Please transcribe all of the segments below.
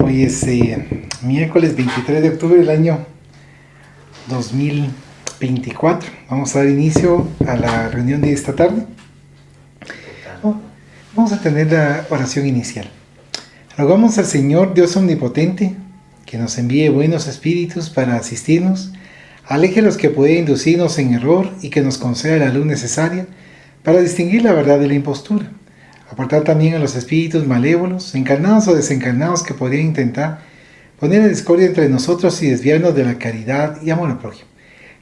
Hoy es miércoles 23 de octubre del año 2024. Vamos a dar inicio a la reunión de esta tarde. Vamos a tener la oración inicial. Rogamos al Señor Dios Omnipotente que nos envíe buenos espíritus para asistirnos, aleje los que pueden inducirnos en error y que nos conceda la luz necesaria para distinguir la verdad de la impostura. Apartar también a los espíritus malévolos, encarnados o desencarnados, que podrían intentar poner en discordia entre nosotros y desviarnos de la caridad y amor al prójimo.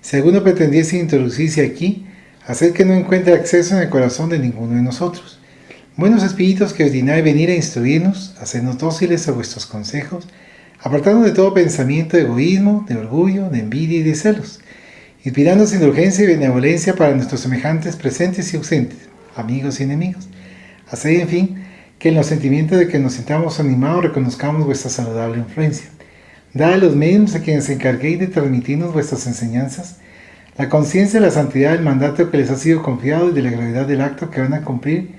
Si alguno pretendiese introducirse aquí, hacer que no encuentre acceso en el corazón de ninguno de nosotros. Buenos espíritus que os dignáis venir a instruirnos, hacernos dóciles a vuestros consejos, apartándonos de todo pensamiento de egoísmo, de orgullo, de envidia y de celos, inspirándonos indulgencia y benevolencia para nuestros semejantes presentes y ausentes, amigos y enemigos. Haced, en fin, que en los sentimientos de que nos sintamos animados reconozcamos vuestra saludable influencia. Dad a los medios a quienes se encarguéis de transmitirnos vuestras enseñanzas la conciencia de la santidad del mandato que les ha sido confiado y de la gravedad del acto que van a cumplir,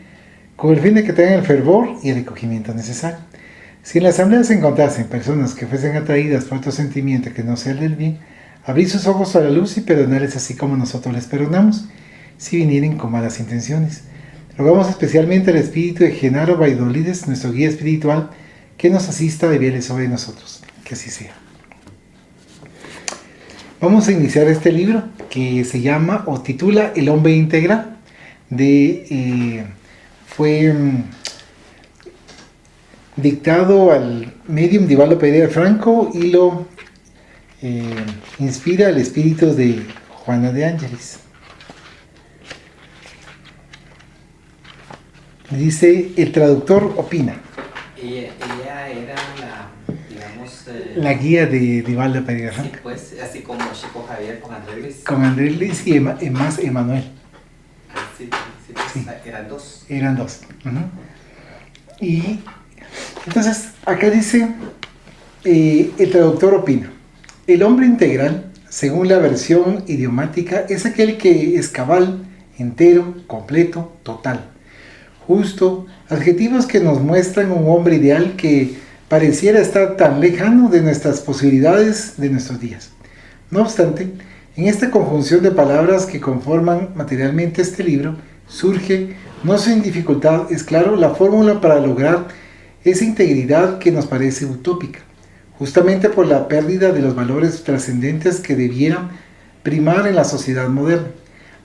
con el fin de que tengan el fervor y el recogimiento necesario. Si en la asamblea se encontrasen personas que fuesen atraídas por otro sentimiento que no sea el del bien, abrid sus ojos a la luz y perdonarles así como nosotros les perdonamos, si vinieren con malas intenciones. Rogamos especialmente al espíritu de Genaro Baidolides, nuestro guía espiritual, que nos asista y vele sobre nosotros. Que así sea. Vamos a iniciar este libro que se llama o titula El hombre integral. Fue dictado al medium Divaldo Pereira Franco y lo inspira el espíritu de Juana de Ángeles. Dice, el traductor opina. Ella era la guía de Divaldo Pereira Franco. Sí, pues, así como Chico Javier con Andrés Luis. Con Andrés Luis y más Emanuel. Sí, eran dos. Eran dos. Uh-huh. Y entonces, acá dice, el traductor opina. El hombre integral, según la versión idiomática, es aquel que es cabal, entero, completo, total. Justo, adjetivos que nos muestran un hombre ideal que pareciera estar tan lejano de nuestras posibilidades de nuestros días. No obstante, en esta conjunción de palabras que conforman materialmente este libro, surge, no sin dificultad, es claro, la fórmula para lograr esa integridad que nos parece utópica, justamente por la pérdida de los valores trascendentes que debieran primar en la sociedad moderna.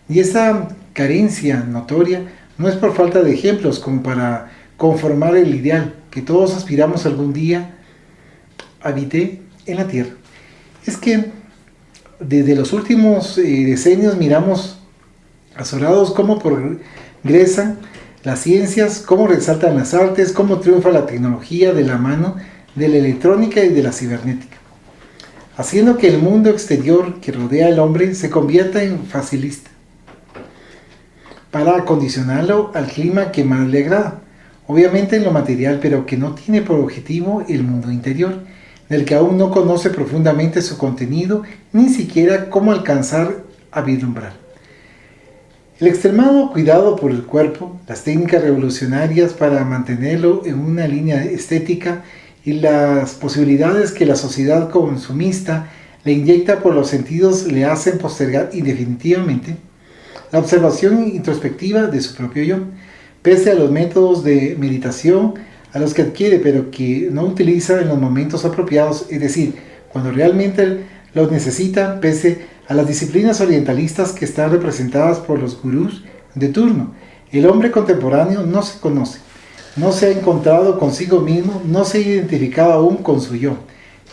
Y esa carencia notoria no es por falta de ejemplos como para conformar el ideal que todos aspiramos algún día habite en la tierra. Es que desde los últimos decenios miramos azorados cómo progresan las ciencias, cómo resaltan las artes, cómo triunfa la tecnología de la mano de la electrónica y de la cibernética, haciendo que el mundo exterior que rodea al hombre se convierta en facilista, para acondicionarlo al clima que más le agrada, obviamente en lo material, pero que no tiene por objetivo el mundo interior, del que aún no conoce profundamente su contenido, ni siquiera cómo alcanzar a vislumbrar. El extremado cuidado por el cuerpo, las técnicas revolucionarias para mantenerlo en una línea estética y las posibilidades que la sociedad consumista le inyecta por los sentidos le hacen postergar indefinitivamente la observación introspectiva de su propio yo, pese a los métodos de meditación a los que adquiere, pero que no utiliza en los momentos apropiados, es decir, cuando realmente los necesita, pese a las disciplinas orientalistas que están representadas por los gurús de turno. El hombre contemporáneo no se conoce, no se ha encontrado consigo mismo, no se ha identificado aún con su yo,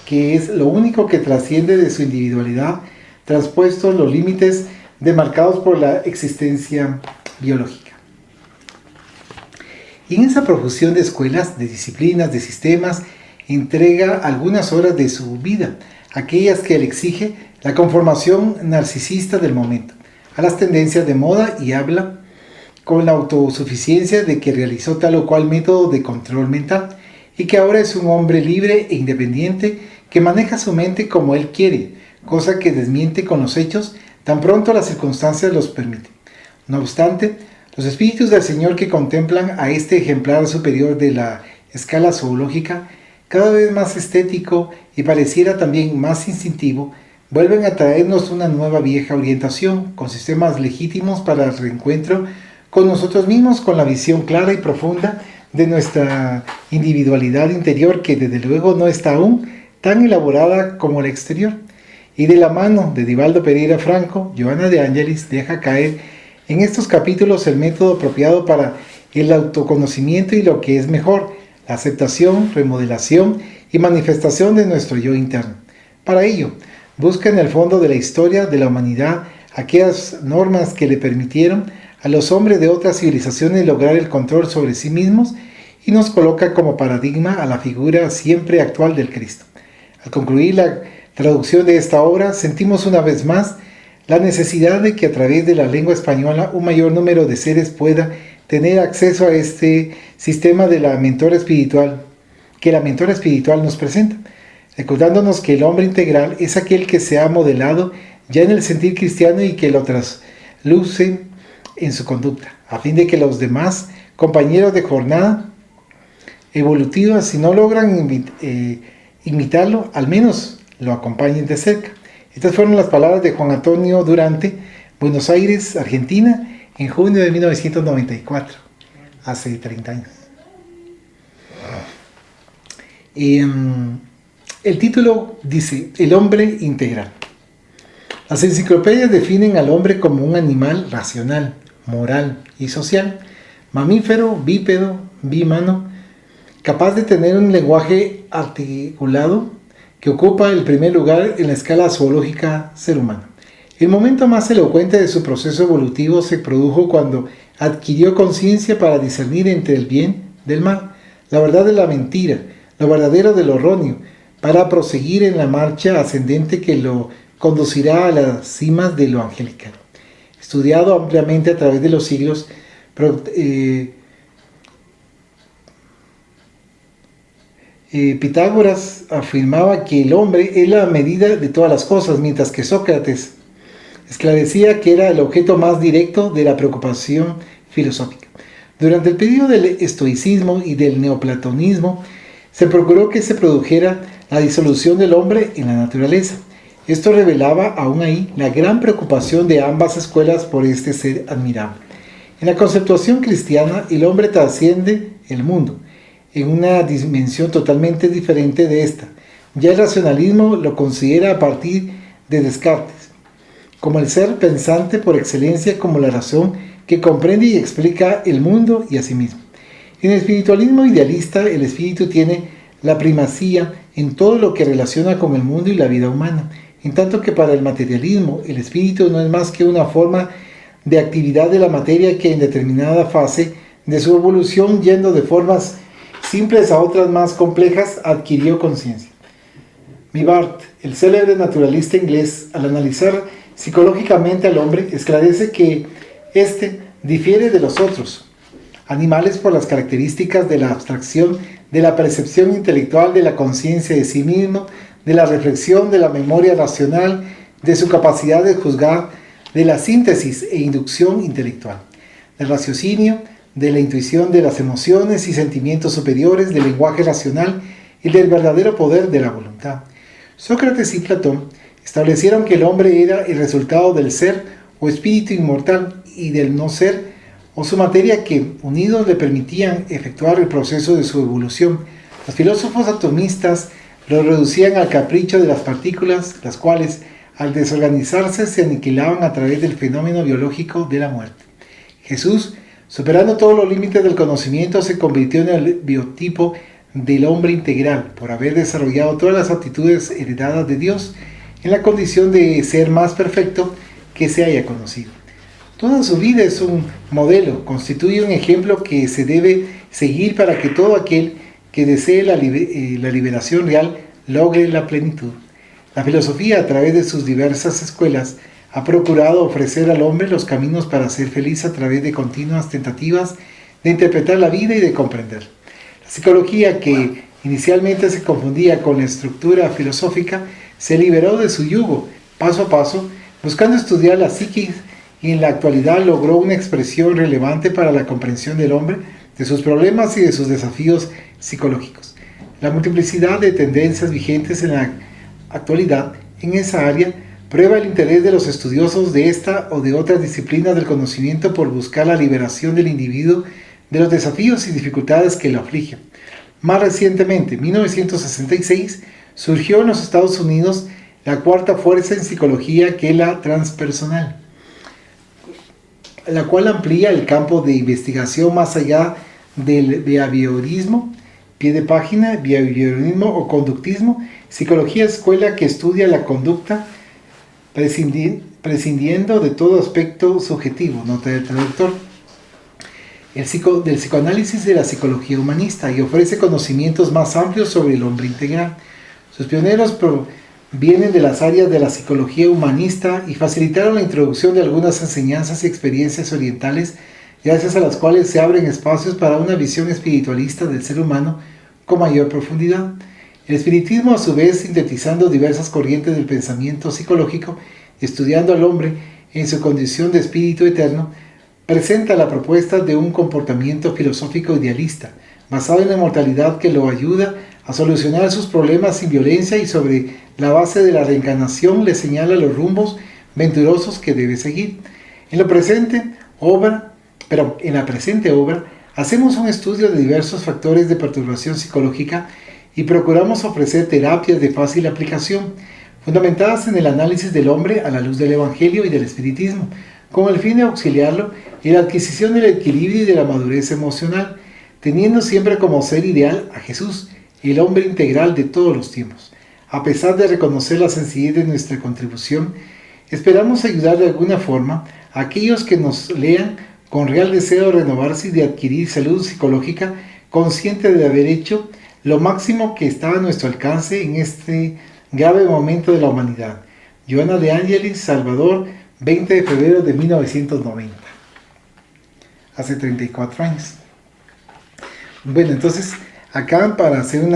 que es lo único que trasciende de su individualidad, traspuestos los límites demarcados por la existencia biológica. Y en esa profusión de escuelas, de disciplinas, de sistemas, entrega algunas horas de su vida, aquellas que le exige la conformación narcisista del momento, a las tendencias de moda y habla con la autosuficiencia de que realizó tal o cual método de control mental y que ahora es un hombre libre e independiente que maneja su mente como él quiere, cosa que desmiente con los hechos tan pronto las circunstancias los permiten. No obstante, los espíritus del Señor que contemplan a este ejemplar superior de la escala zoológica cada vez más estético y pareciera también más instintivo, vuelven a traernos una nueva vieja orientación, con sistemas legítimos para el reencuentro con nosotros mismos, con la visión clara y profunda de nuestra individualidad interior, que desde luego no está aún tan elaborada como la exterior. Y de la mano de Divaldo Pereira Franco, Johanna de Angelis deja caer en estos capítulos el método apropiado para el autoconocimiento y lo que es mejor, la aceptación, remodelación y manifestación de nuestro yo interno. Para ello, busca en el fondo de la historia de la humanidad aquellas normas que le permitieron a los hombres de otras civilizaciones lograr el control sobre sí mismos y nos coloca como paradigma a la figura siempre actual del Cristo. Al concluir la traducción de esta obra, sentimos una vez más la necesidad de que a través de la lengua española un mayor número de seres pueda tener acceso a este sistema de la mentora espiritual, que la mentora espiritual nos presenta, recordándonos que el hombre integral es aquel que se ha modelado ya en el sentir cristiano y que lo trasluce en su conducta, a fin de que los demás compañeros de jornada evolutiva, si no logran imitarlo, al menos lo acompañen de cerca. Estas fueron las palabras de Juan Antonio Durante, Buenos Aires, Argentina, en junio de 1994, hace 30 años. El título dice: El hombre integral. Las enciclopedias definen al hombre como un animal racional, moral y social, mamífero, bípedo, bímano, capaz de tener un lenguaje articulado que ocupa el primer lugar en la escala zoológica ser humano. El momento más elocuente de su proceso evolutivo se produjo cuando adquirió conciencia para discernir entre el bien del mal, la verdad de la mentira, lo verdadero de lo erróneo, para proseguir en la marcha ascendente que lo conducirá a las cimas de lo angelical. Estudiado ampliamente a través de los siglos, Pitágoras afirmaba que el hombre es la medida de todas las cosas, mientras que Sócrates esclarecía que era el objeto más directo de la preocupación filosófica. Durante el periodo del estoicismo y del neoplatonismo, se procuró que se produjera la disolución del hombre en la naturaleza. Esto revelaba aún ahí la gran preocupación de ambas escuelas por este ser admirable. En la conceptuación cristiana, el hombre trasciende el mundo en una dimensión totalmente diferente de esta. Ya el racionalismo lo considera a partir de Descartes, como el ser pensante por excelencia, como la razón que comprende y explica el mundo y a sí mismo. En el espiritualismo idealista, el espíritu tiene la primacía en todo lo que relaciona con el mundo y la vida humana, en tanto que para el materialismo, el espíritu no es más que una forma de actividad de la materia que en determinada fase de su evolución, yendo de formas simples a otras más complejas, adquirió conciencia. Mivart, el célebre naturalista inglés, al analizar psicológicamente al hombre, esclarece que éste difiere de los otros animales por las características de la abstracción, de la percepción intelectual, de la conciencia de sí mismo, de la reflexión, de la memoria racional, de su capacidad de juzgar, de la síntesis e inducción intelectual, del raciocinio, de la intuición de las emociones y sentimientos superiores, del lenguaje racional y del verdadero poder de la voluntad. Sócrates y Platón establecieron que el hombre era el resultado del ser o espíritu inmortal y del no ser o su materia que, unidos, le permitían efectuar el proceso de su evolución. Los filósofos atomistas lo reducían al capricho de las partículas, las cuales, al desorganizarse, se aniquilaban a través del fenómeno biológico de la muerte. Jesús, superando todos los límites del conocimiento, se convirtió en el biotipo del hombre integral, por haber desarrollado todas las aptitudes heredadas de Dios, en la condición de ser más perfecto que se haya conocido. Toda su vida es un modelo, constituye un ejemplo que se debe seguir para que todo aquel que desee la liberación real logre la plenitud. La filosofía, a través de sus diversas escuelas, ha procurado ofrecer al hombre los caminos para ser feliz a través de continuas tentativas de interpretar la vida y de comprender. La psicología, que inicialmente se confundía con la estructura filosófica, se liberó de su yugo, paso a paso, buscando estudiar la psiquis, y en la actualidad logró una expresión relevante para la comprensión del hombre, de sus problemas y de sus desafíos psicológicos. La multiplicidad de tendencias vigentes en la actualidad en esa área prueba el interés de los estudiosos de esta o de otras disciplinas del conocimiento por buscar la liberación del individuo de los desafíos y dificultades que lo afligen. Más recientemente, en 1966, surgió en los Estados Unidos la cuarta fuerza en psicología, que es la transpersonal, la cual amplía el campo de investigación más allá del behaviorismo, pie de página, behaviorismo o conductismo, psicología escuela que estudia la conducta prescindiendo de todo aspecto subjetivo, nota del traductor, del psicoanálisis de la psicología humanista, y ofrece conocimientos más amplios sobre el hombre integral. Sus pioneros provienen de las áreas de la psicología humanista y facilitaron la introducción de algunas enseñanzas y experiencias orientales, gracias a las cuales se abren espacios para una visión espiritualista del ser humano con mayor profundidad. El espiritismo, a su vez, sintetizando diversas corrientes del pensamiento psicológico, estudiando al hombre en su condición de espíritu eterno, presenta la propuesta de un comportamiento filosófico idealista, basado en la inmortalidad, que lo ayuda a solucionar sus problemas sin violencia, y sobre la base de la reencarnación le señala los rumbos venturosos que debe seguir. En la presente obra hacemos un estudio de diversos factores de perturbación psicológica y procuramos ofrecer terapias de fácil aplicación, fundamentadas en el análisis del hombre a la luz del Evangelio y del Espiritismo, con el fin de auxiliarlo en la adquisición del equilibrio y de la madurez emocional, teniendo siempre como ser ideal a Jesús, el hombre integral de todos los tiempos. A pesar de reconocer la sencillez de nuestra contribución, esperamos ayudar de alguna forma a aquellos que nos lean con real deseo de renovarse y de adquirir salud psicológica, consciente de haber hecho lo máximo que está a nuestro alcance en este grave momento de la humanidad. Joana de Angelis, Salvador, 20 de febrero de 1990. Hace 34 años. Bueno, entonces, acá para hacer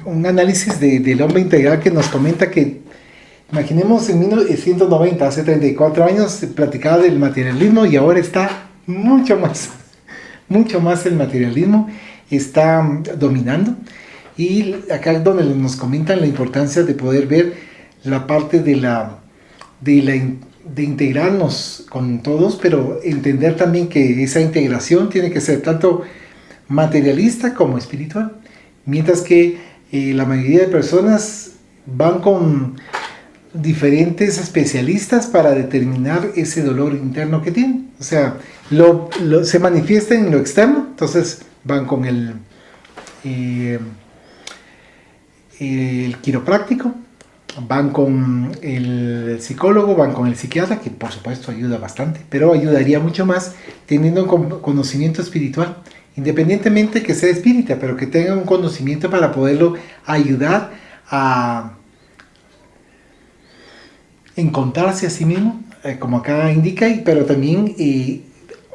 un análisis del hombre integral, que nos comenta que, imaginemos en 1990, hace 34 años, se platicaba del materialismo, y ahora está mucho más el materialismo está dominando. Y acá es donde nos comentan la importancia de poder ver la parte de integrarnos con todos, pero entender también que esa integración tiene que ser tanto materialista como espiritual, mientras que la mayoría de personas van con diferentes especialistas para determinar ese dolor interno que tienen. O sea, se manifiesta en lo externo, entonces van con el quiropráctico, van con el psicólogo, van con el psiquiatra, que por supuesto ayuda bastante, pero ayudaría mucho más teniendo un conocimiento espiritual, independientemente que sea espírita, pero que tenga un conocimiento para poderlo ayudar a encontrarse a sí mismo, como acá indica, pero también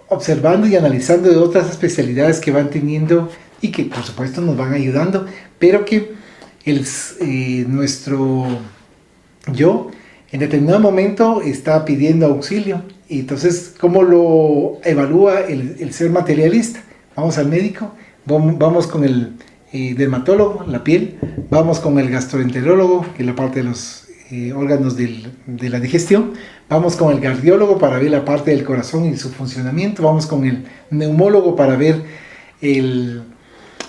observando y analizando de otras especialidades que van teniendo y que por supuesto nos van ayudando, pero que nuestro yo en determinado momento está pidiendo auxilio. Y entonces, ¿cómo lo evalúa el ser materialista? Vamos al médico, vamos con el dermatólogo, la piel, vamos con el gastroenterólogo, que es la parte de los órganos de la digestión, vamos con el cardiólogo para ver la parte del corazón y su funcionamiento, vamos con el neumólogo para ver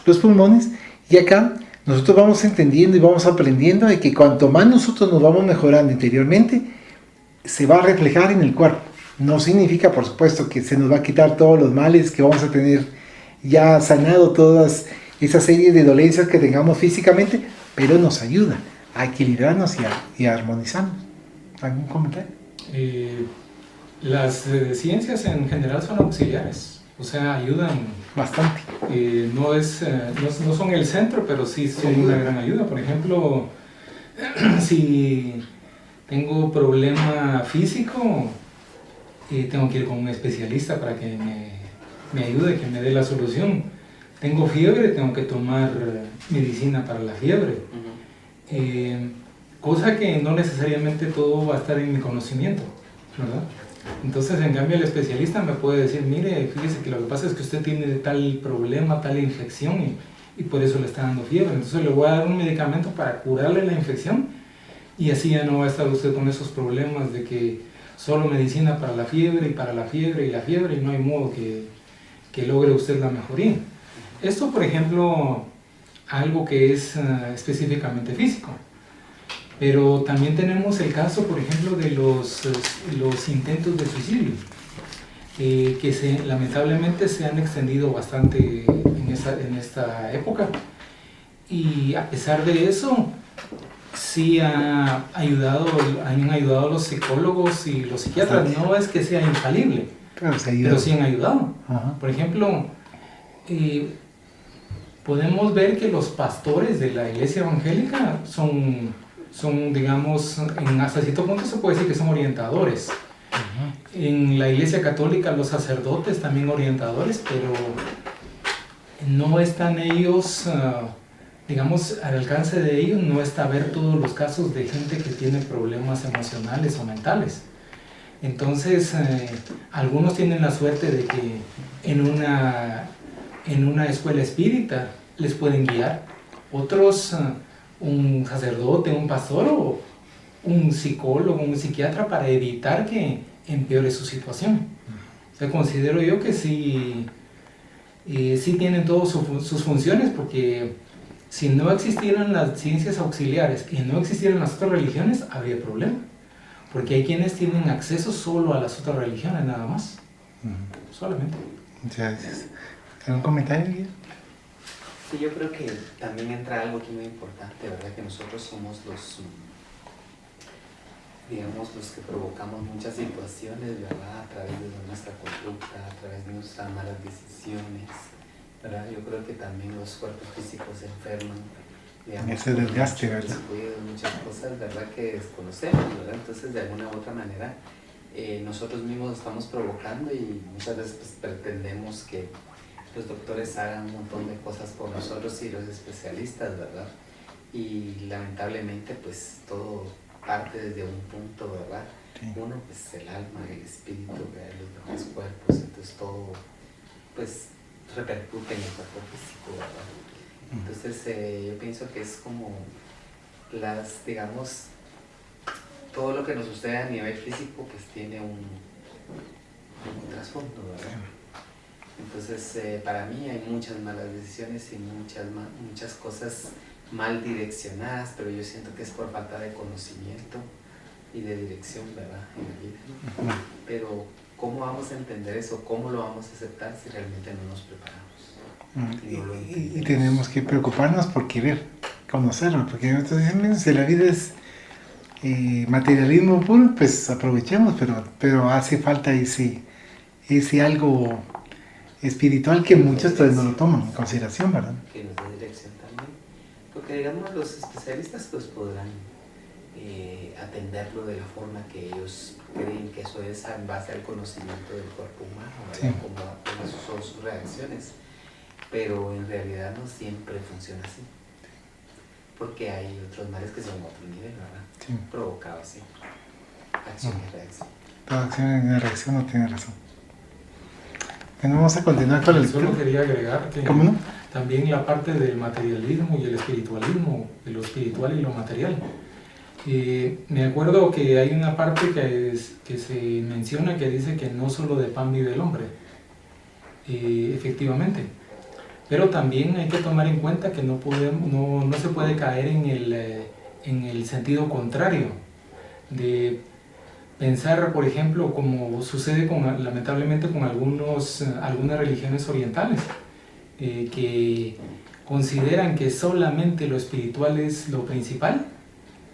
los pulmones, y acá nosotros vamos entendiendo y vamos aprendiendo de que cuanto más nosotros nos vamos mejorando interiormente, se va a reflejar en el cuerpo. No significa, por supuesto, que se nos va a quitar todos los males, que vamos a tener ya sanado todas esa serie de dolencias que tengamos físicamente, pero nos ayuda a equilibrarnos y a armonizarnos. ¿Algún comentario? Las ciencias en general son auxiliares, o sea, ayudan bastante. No son el centro, pero sí son una gran ayuda. Por ejemplo, si tengo problema físico, tengo que ir con un especialista para que me ayude, que me dé la solución. Tengo fiebre, tengo que tomar medicina para la fiebre. Cosa que no necesariamente todo va a estar en mi conocimiento, ¿verdad? Entonces, en cambio, el especialista me puede decir, mire, fíjese que lo que pasa es que usted tiene tal problema, tal infección, y por eso le está dando fiebre. Entonces le voy a dar un medicamento para curarle la infección y así ya no va a estar usted con esos problemas de que solo medicina para la fiebre y para la fiebre y la fiebre y no hay modo que logre usted la mejoría. Esto, por ejemplo, algo que es específicamente físico. Pero también tenemos el caso, por ejemplo, de los intentos de suicidio, que lamentablemente se han extendido bastante en esta época. Y a pesar de eso, sí han ayudado los psicólogos y los psiquiatras. No es que sea infalible, pero sí han ayudado. Ajá. Por ejemplo, podemos ver que los pastores de la iglesia evangélica son digamos, hasta cierto punto se puede decir que son orientadores. En la iglesia católica los sacerdotes también orientadores, pero no están ellos, digamos, al alcance de ellos no está ver todos los casos de gente que tiene problemas emocionales o mentales. Entonces, algunos tienen la suerte de que en una escuela espírita les pueden guiar, otros un sacerdote, un pastor o un psicólogo, un psiquiatra para evitar que empeore su situación. O sea, considero yo que sí tienen todas sus funciones, porque si no existieran las ciencias auxiliares y no existieran las otras religiones, habría problema. Porque hay quienes tienen acceso solo a las otras religiones, nada más. Solamente. Muchas gracias. ¿Algún comentario, Guía? Sí, yo creo que también entra algo aquí muy importante, ¿verdad? Que nosotros somos digamos, los que provocamos muchas situaciones, ¿verdad? A través de nuestra conducta, a través de nuestras malas decisiones, ¿verdad? Yo creo que también los cuerpos físicos se enferman, digamos, ese desgaste, ¿verdad? Muchas cosas, ¿verdad? Que desconocemos, ¿verdad? Entonces, de alguna u otra manera, nosotros mismos estamos provocando y muchas veces pues, pretendemos que los doctores hagan un montón de cosas por nosotros y los especialistas, ¿verdad? Y lamentablemente pues todo parte desde un punto, ¿verdad? Sí. Uno pues el alma, el espíritu, ¿verdad? Los demás cuerpos, entonces todo pues repercute en el cuerpo físico, ¿verdad? Entonces yo pienso que es como digamos, todo lo que nos sucede a nivel físico pues tiene un trasfondo, ¿verdad? Entonces, para mí hay muchas malas decisiones y muchas cosas mal direccionadas, pero yo siento que es por falta de conocimiento y de dirección, ¿verdad? En la vida. Pero, ¿cómo vamos a entender eso? ¿Cómo lo vamos a aceptar si realmente no nos preparamos? Y tenemos que preocuparnos por querer conocerlo, porque entonces si la vida es materialismo puro, pues aprovechemos, pero hace falta ese algo espiritual que muchos todavía no lo toman en consideración, ¿verdad? Que nos dé dirección también. Porque digamos los especialistas pues podrán atenderlo de la forma que ellos creen que eso es en base al conocimiento del cuerpo humano, ¿verdad? Sí. Como son sus reacciones. Pero en realidad no siempre funciona así. Porque hay otros males que son otro nivel, ¿verdad? Sí. Provocados, sí. Acción y reacción. Toda acción y reacción no tiene razón. Bueno, vamos a continuar con el lectura. Solo quería agregar que ¿cómo no? También la parte del materialismo y el espiritualismo, de lo espiritual y lo material. Me acuerdo que hay una parte que se menciona que dice que no solo de pan vive el hombre, efectivamente. Pero también hay que tomar en cuenta que no se puede caer en el sentido contrario de pensar, por ejemplo, como sucede lamentablemente con algunas religiones orientales, que consideran que solamente lo espiritual es lo principal,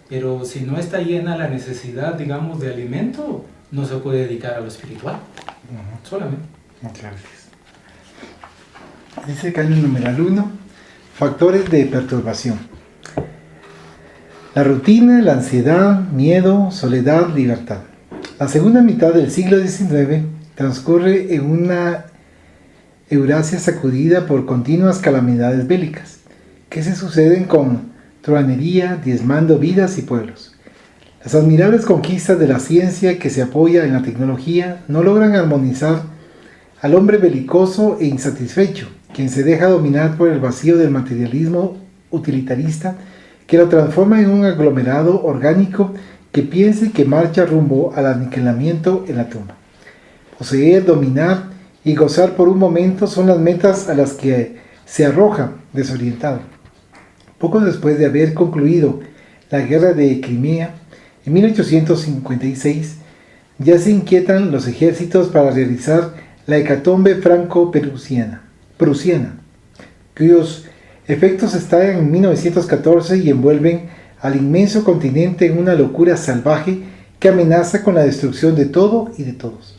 pero si no está llena la necesidad, digamos, de alimento, no se puede dedicar a lo espiritual, solamente. Muchas gracias. Dice que en el numeral 1, factores de perturbación. La rutina, la ansiedad, miedo, soledad, libertad. La segunda mitad del siglo XIX transcurre en una Eurasia sacudida por continuas calamidades bélicas, que se suceden con truhanería, diezmando vidas y pueblos. Las admirables conquistas de la ciencia que se apoya en la tecnología no logran armonizar al hombre belicoso e insatisfecho, quien se deja dominar por el vacío del materialismo utilitarista que lo transforma en un aglomerado orgánico que piensa y que marcha rumbo al aniquilamiento en la tumba. Poseer, dominar y gozar por un momento son las metas a las que se arroja desorientado. Poco después de haber concluido la guerra de Crimea, en 1856, ya se inquietan los ejércitos para realizar la hecatombe franco-prusiana, cuyos efectos estallan en 1914 y envuelven al inmenso continente en una locura salvaje que amenaza con la destrucción de todo y de todos.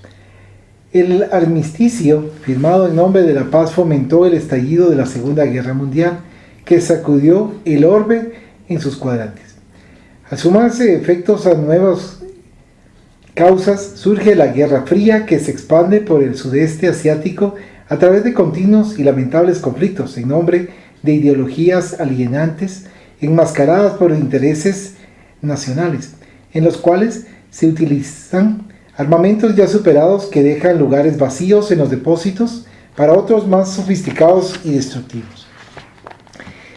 El armisticio, firmado en nombre de la paz, fomentó el estallido de la Segunda Guerra Mundial, que sacudió el orbe en sus cuadrantes. Al sumarse efectos a nuevas causas, surge la Guerra Fría, que se expande por el sudeste asiático a través de continuos y lamentables conflictos en nombre de ideologías alienantes, enmascaradas por intereses nacionales, en los cuales se utilizan armamentos ya superados que dejan lugares vacíos en los depósitos para otros más sofisticados y destructivos.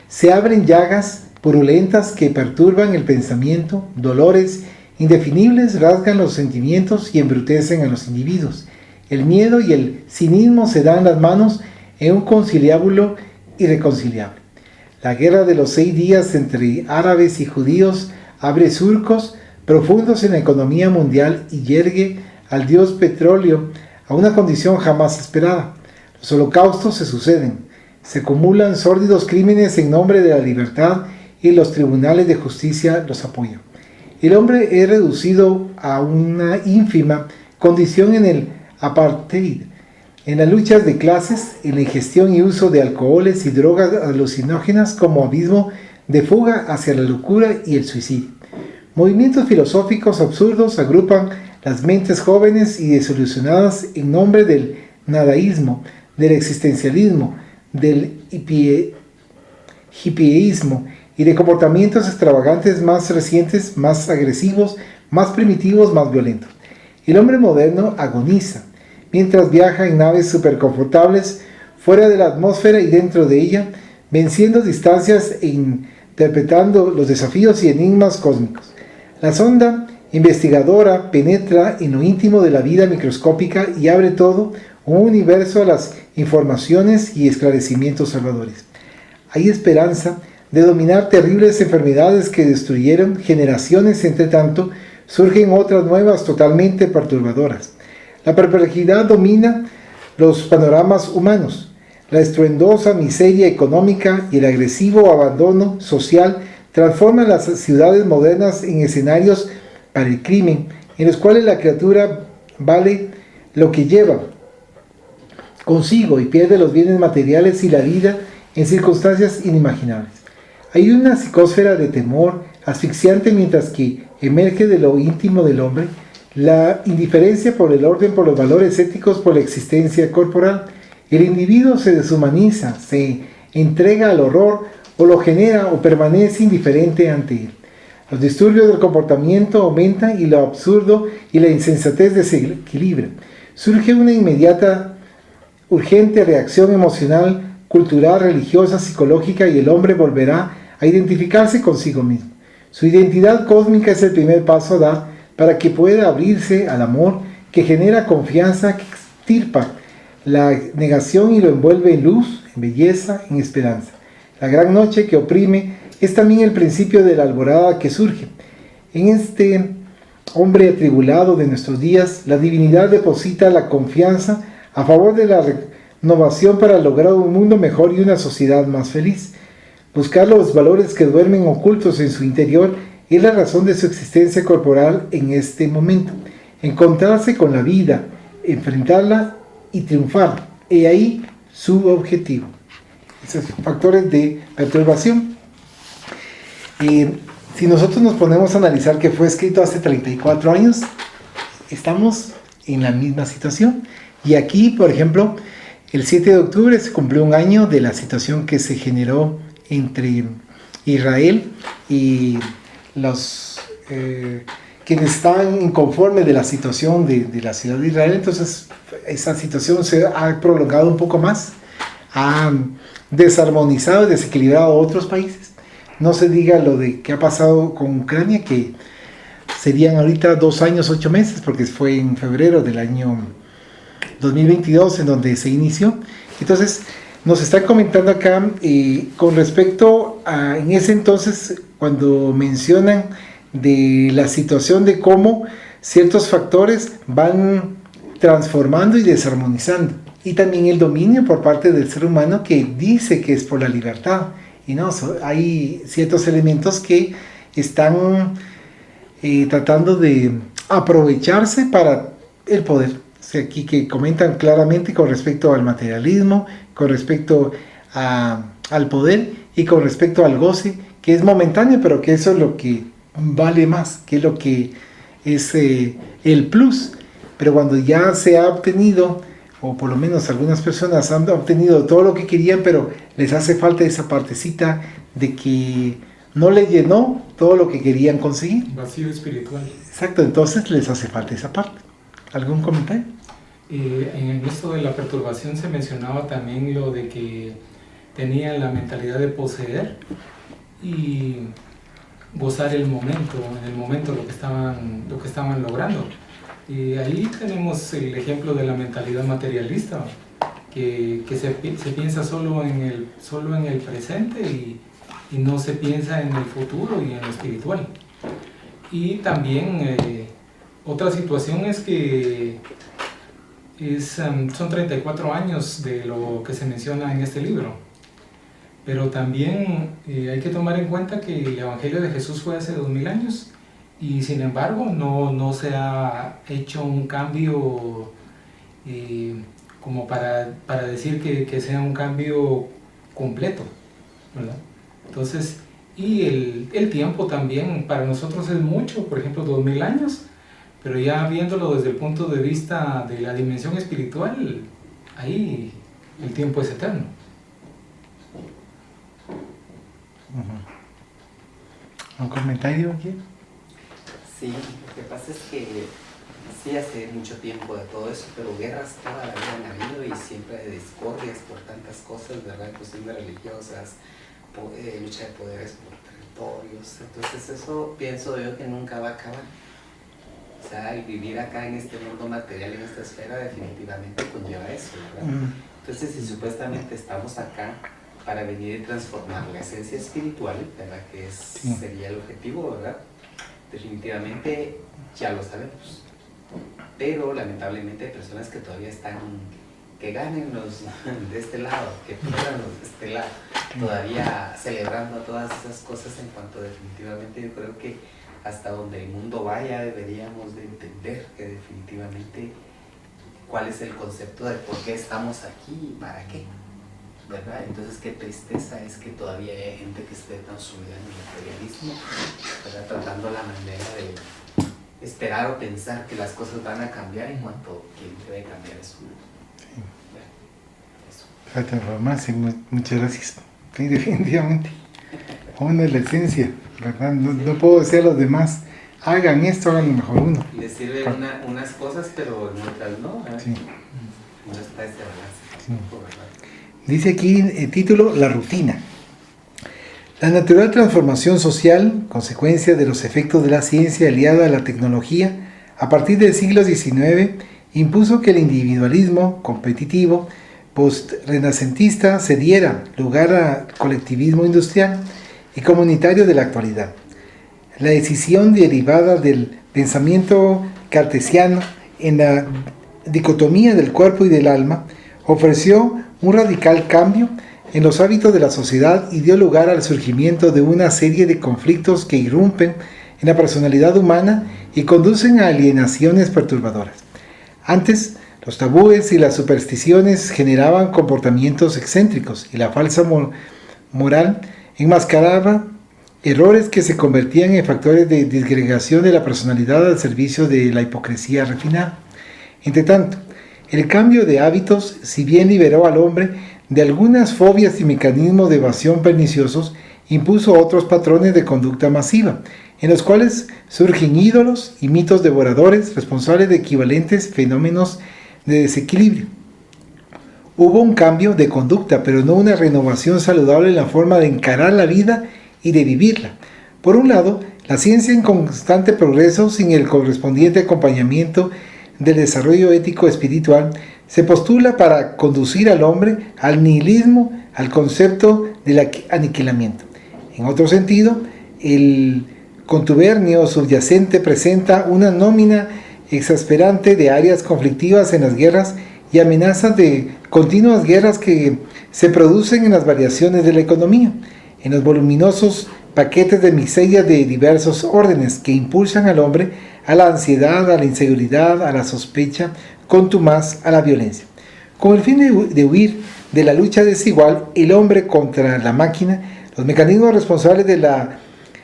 Se abren llagas purulentas que perturban el pensamiento, dolores indefinibles rasgan los sentimientos y embrutecen a los individuos. El miedo y el cinismo se dan las manos en un conciliábulo irreconciliable. La guerra de los 6 días entre árabes y judíos abre surcos profundos en la economía mundial y yergue al dios petróleo a una condición jamás esperada. Los holocaustos se suceden, se acumulan sórdidos crímenes en nombre de la libertad y los tribunales de justicia los apoyan. El hombre es reducido a una ínfima condición en el apartheid, en las luchas de clases, en la ingestión y uso de alcoholes y drogas alucinógenas como abismo de fuga hacia la locura y el suicidio. Movimientos filosóficos absurdos agrupan las mentes jóvenes y desilusionadas en nombre del nadaísmo, del existencialismo, del hippieísmo y de comportamientos extravagantes más recientes, más agresivos, más primitivos, más violentos. El hombre moderno agoniza, mientras viaja en naves superconfortables fuera de la atmósfera y dentro de ella, venciendo distancias e interpretando los desafíos y enigmas cósmicos. La sonda investigadora penetra en lo íntimo de la vida microscópica y abre todo un universo a las informaciones y esclarecimientos salvadores. Hay esperanza de dominar terribles enfermedades que destruyeron generaciones, entre tanto, surgen otras nuevas totalmente perturbadoras. La perplejidad domina los panoramas humanos. La estruendosa miseria económica y el agresivo abandono social transforman las ciudades modernas en escenarios para el crimen, en los cuales la criatura vale lo que lleva consigo y pierde los bienes materiales y la vida en circunstancias inimaginables. Hay una psicosfera de temor asfixiante mientras que emerge de lo íntimo del hombre la indiferencia por el orden, por los valores éticos, por la existencia corporal. El individuo se deshumaniza, se entrega al horror o lo genera o permanece indiferente ante él. Los disturbios del comportamiento aumentan y lo absurdo y la insensatez desequilibran. Surge una inmediata, urgente reacción emocional, cultural, religiosa, psicológica y el hombre volverá a identificarse consigo mismo. Su identidad cósmica es el primer paso a dar para que pueda abrirse al amor que genera confianza, que extirpa la negación y lo envuelve en luz, en belleza, en esperanza. La gran noche que oprime es también el principio de la alborada que surge. En este hombre atribulado de nuestros días, la divinidad deposita la confianza a favor de la renovación para lograr un mundo mejor y una sociedad más feliz. Buscar los valores que duermen ocultos en su interior es la razón de su existencia corporal en este momento. Encontrarse con la vida, enfrentarla y triunfar. He ahí su objetivo. Esos factores de perturbación. Si nosotros nos ponemos a analizar que fue escrito hace 34 años, estamos en la misma situación. Y aquí, por ejemplo, el 7 de octubre se cumplió un año de la situación que se generó entre Israel y los quienes estaban inconformes de la situación de la ciudad de Israel. Entonces esa situación se ha prolongado un poco más ha desarmonizado y desequilibrado a otros países. No se diga lo de que ha pasado con Ucrania, que serían ahorita 2 años, 8 meses, porque fue en febrero del año 2022 en donde se inició. Entonces, nos están comentando acá con respecto a, en ese entonces, cuando mencionan de la situación de cómo ciertos factores van transformando y desarmonizando. Y también el dominio por parte del ser humano que dice que es por la libertad. Y no, hay ciertos elementos que están tratando de aprovecharse para el poder. O sea, aquí que comentan claramente con respecto al materialismo, con respecto al poder y con respecto al goce, que es momentáneo, pero que eso es lo que vale más, que es lo que es el plus. Pero cuando ya se ha obtenido, o por lo menos algunas personas han obtenido todo lo que querían, pero les hace falta esa partecita de que no les llenó todo lo que querían conseguir. Vacío espiritual. Exacto, entonces les hace falta esa parte. ¿Algún comentario? En esto de la perturbación se mencionaba también lo de que tenían la mentalidad de poseer y gozar el momento, en el momento lo que estaban logrando. Y ahí tenemos el ejemplo de la mentalidad materialista, que se piensa solo en el presente y no se piensa en el futuro y en lo espiritual. Y también otra situación es que son 34 años de lo que se menciona en este libro, pero también hay que tomar en cuenta que el Evangelio de Jesús fue hace 2000 años y sin embargo no se ha hecho un cambio como para decir que sea un cambio completo, ¿verdad? Entonces, y el tiempo también para nosotros es mucho, por ejemplo 2000 años, pero ya viéndolo desde el punto de vista de la dimensión espiritual, ahí el tiempo es eterno. ¿Un comentario aquí? Sí, lo que pasa es que sí hace mucho tiempo de todo eso, pero guerras toda la vida han habido y siempre hay discordias por tantas cosas, ¿verdad? Cuestiones religiosas, lucha de poderes por territorios. Entonces eso pienso yo que nunca va a acabar. O sea, el vivir acá en este mundo material, en esta esfera, definitivamente conlleva eso, ¿verdad? Entonces, si supuestamente estamos acá para venir y transformar la esencia espiritual, ¿verdad? Que sería el objetivo, ¿verdad? Definitivamente ya lo sabemos. Pero lamentablemente hay personas que todavía están, que ganen los de este lado, que pierdan los de este lado, todavía celebrando todas esas cosas, en cuanto definitivamente yo creo que hasta donde el mundo vaya deberíamos de entender que definitivamente cuál es el concepto de por qué estamos aquí y para qué, ¿verdad? Entonces qué tristeza es que todavía hay gente que esté tan sumida en el materialismo, ¿verdad? Tratando la manera de esperar o pensar que las cosas van a cambiar en cuanto quien debe cambiar es uno. Sí. La transformación, muchas gracias. Sí, definitivamente. Uno es la esencia, ¿verdad? No puedo decir a los demás, hagan esto, hagan lo mejor uno. Les sirve unas cosas, pero en otras no, ¿verdad? Sí. No está ese balance tampoco, ¿verdad? Dice aquí el título, la rutina. La natural transformación social, consecuencia de los efectos de la ciencia aliada a la tecnología, a partir del siglo XIX, impuso que el individualismo competitivo post-renacentista se diera lugar al colectivismo industrial y comunitario de la actualidad. La decisión derivada del pensamiento cartesiano en la dicotomía del cuerpo y del alma ofreció un radical cambio en los hábitos de la sociedad y dio lugar al surgimiento de una serie de conflictos que irrumpen en la personalidad humana y conducen a alienaciones perturbadoras. Antes, los tabúes y las supersticiones generaban comportamientos excéntricos y la falsa moral enmascaraba errores que se convertían en factores de disgregación de la personalidad al servicio de la hipocresía refinada. Entre tanto, el cambio de hábitos, si bien liberó al hombre de algunas fobias y mecanismos de evasión perniciosos, impuso otros patrones de conducta masiva, en los cuales surgen ídolos y mitos devoradores responsables de equivalentes fenómenos de desequilibrio. Hubo un cambio de conducta, pero no una renovación saludable en la forma de encarar la vida y de vivirla. Por un lado, la ciencia en constante progreso, sin el correspondiente acompañamiento del desarrollo ético espiritual, se postula para conducir al hombre al nihilismo, al concepto del aniquilamiento. En otro sentido, el contubernio subyacente presenta una nómina exasperante de áreas conflictivas en las guerras y amenazas de continuas guerras que se producen en las variaciones de la economía, en los voluminosos paquetes de miseria de diversos órdenes que impulsan al hombre a la ansiedad, a la inseguridad, a la sospecha, contumaz, a la violencia. Con el fin de huir de la lucha desigual, el hombre contra la máquina, los mecanismos responsables de la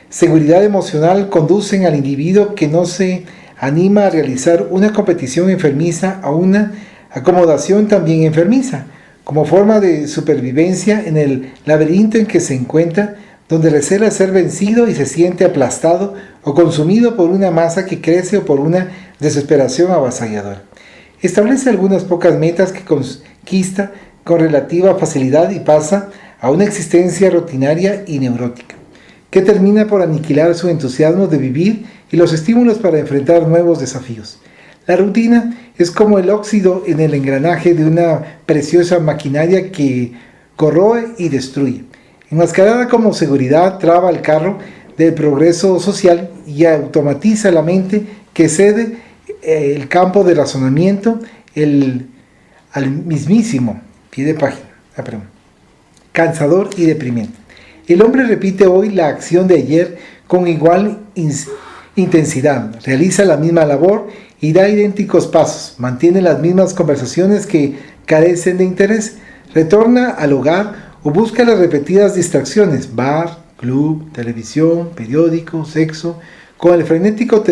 seguridad emocional conducen al individuo que no se anima a realizar una competición enfermiza a una acomodación también enfermiza, como forma de supervivencia en el laberinto en que se encuentra, donde recela ser vencido y se siente aplastado o consumido por una masa que crece o por una desesperación avasalladora. Establece algunas pocas metas que conquista con relativa facilidad y pasa a una existencia rutinaria y neurótica, que termina por aniquilar su entusiasmo de vivir y los estímulos para enfrentar nuevos desafíos. La rutina es como el óxido en el engranaje de una preciosa maquinaria que corroe y destruye. Enmascarada como seguridad, traba el carro del progreso social y automatiza la mente que cede el campo de razonamiento al mismísimo pie de página. Cansador y deprimente. El hombre repite hoy la acción de ayer con igual intensidad, realiza la misma labor y da idénticos pasos, mantiene las mismas conversaciones que carecen de interés, retorna al hogar o busca las repetidas distracciones, bar, club, televisión, periódico, sexo, con el frenético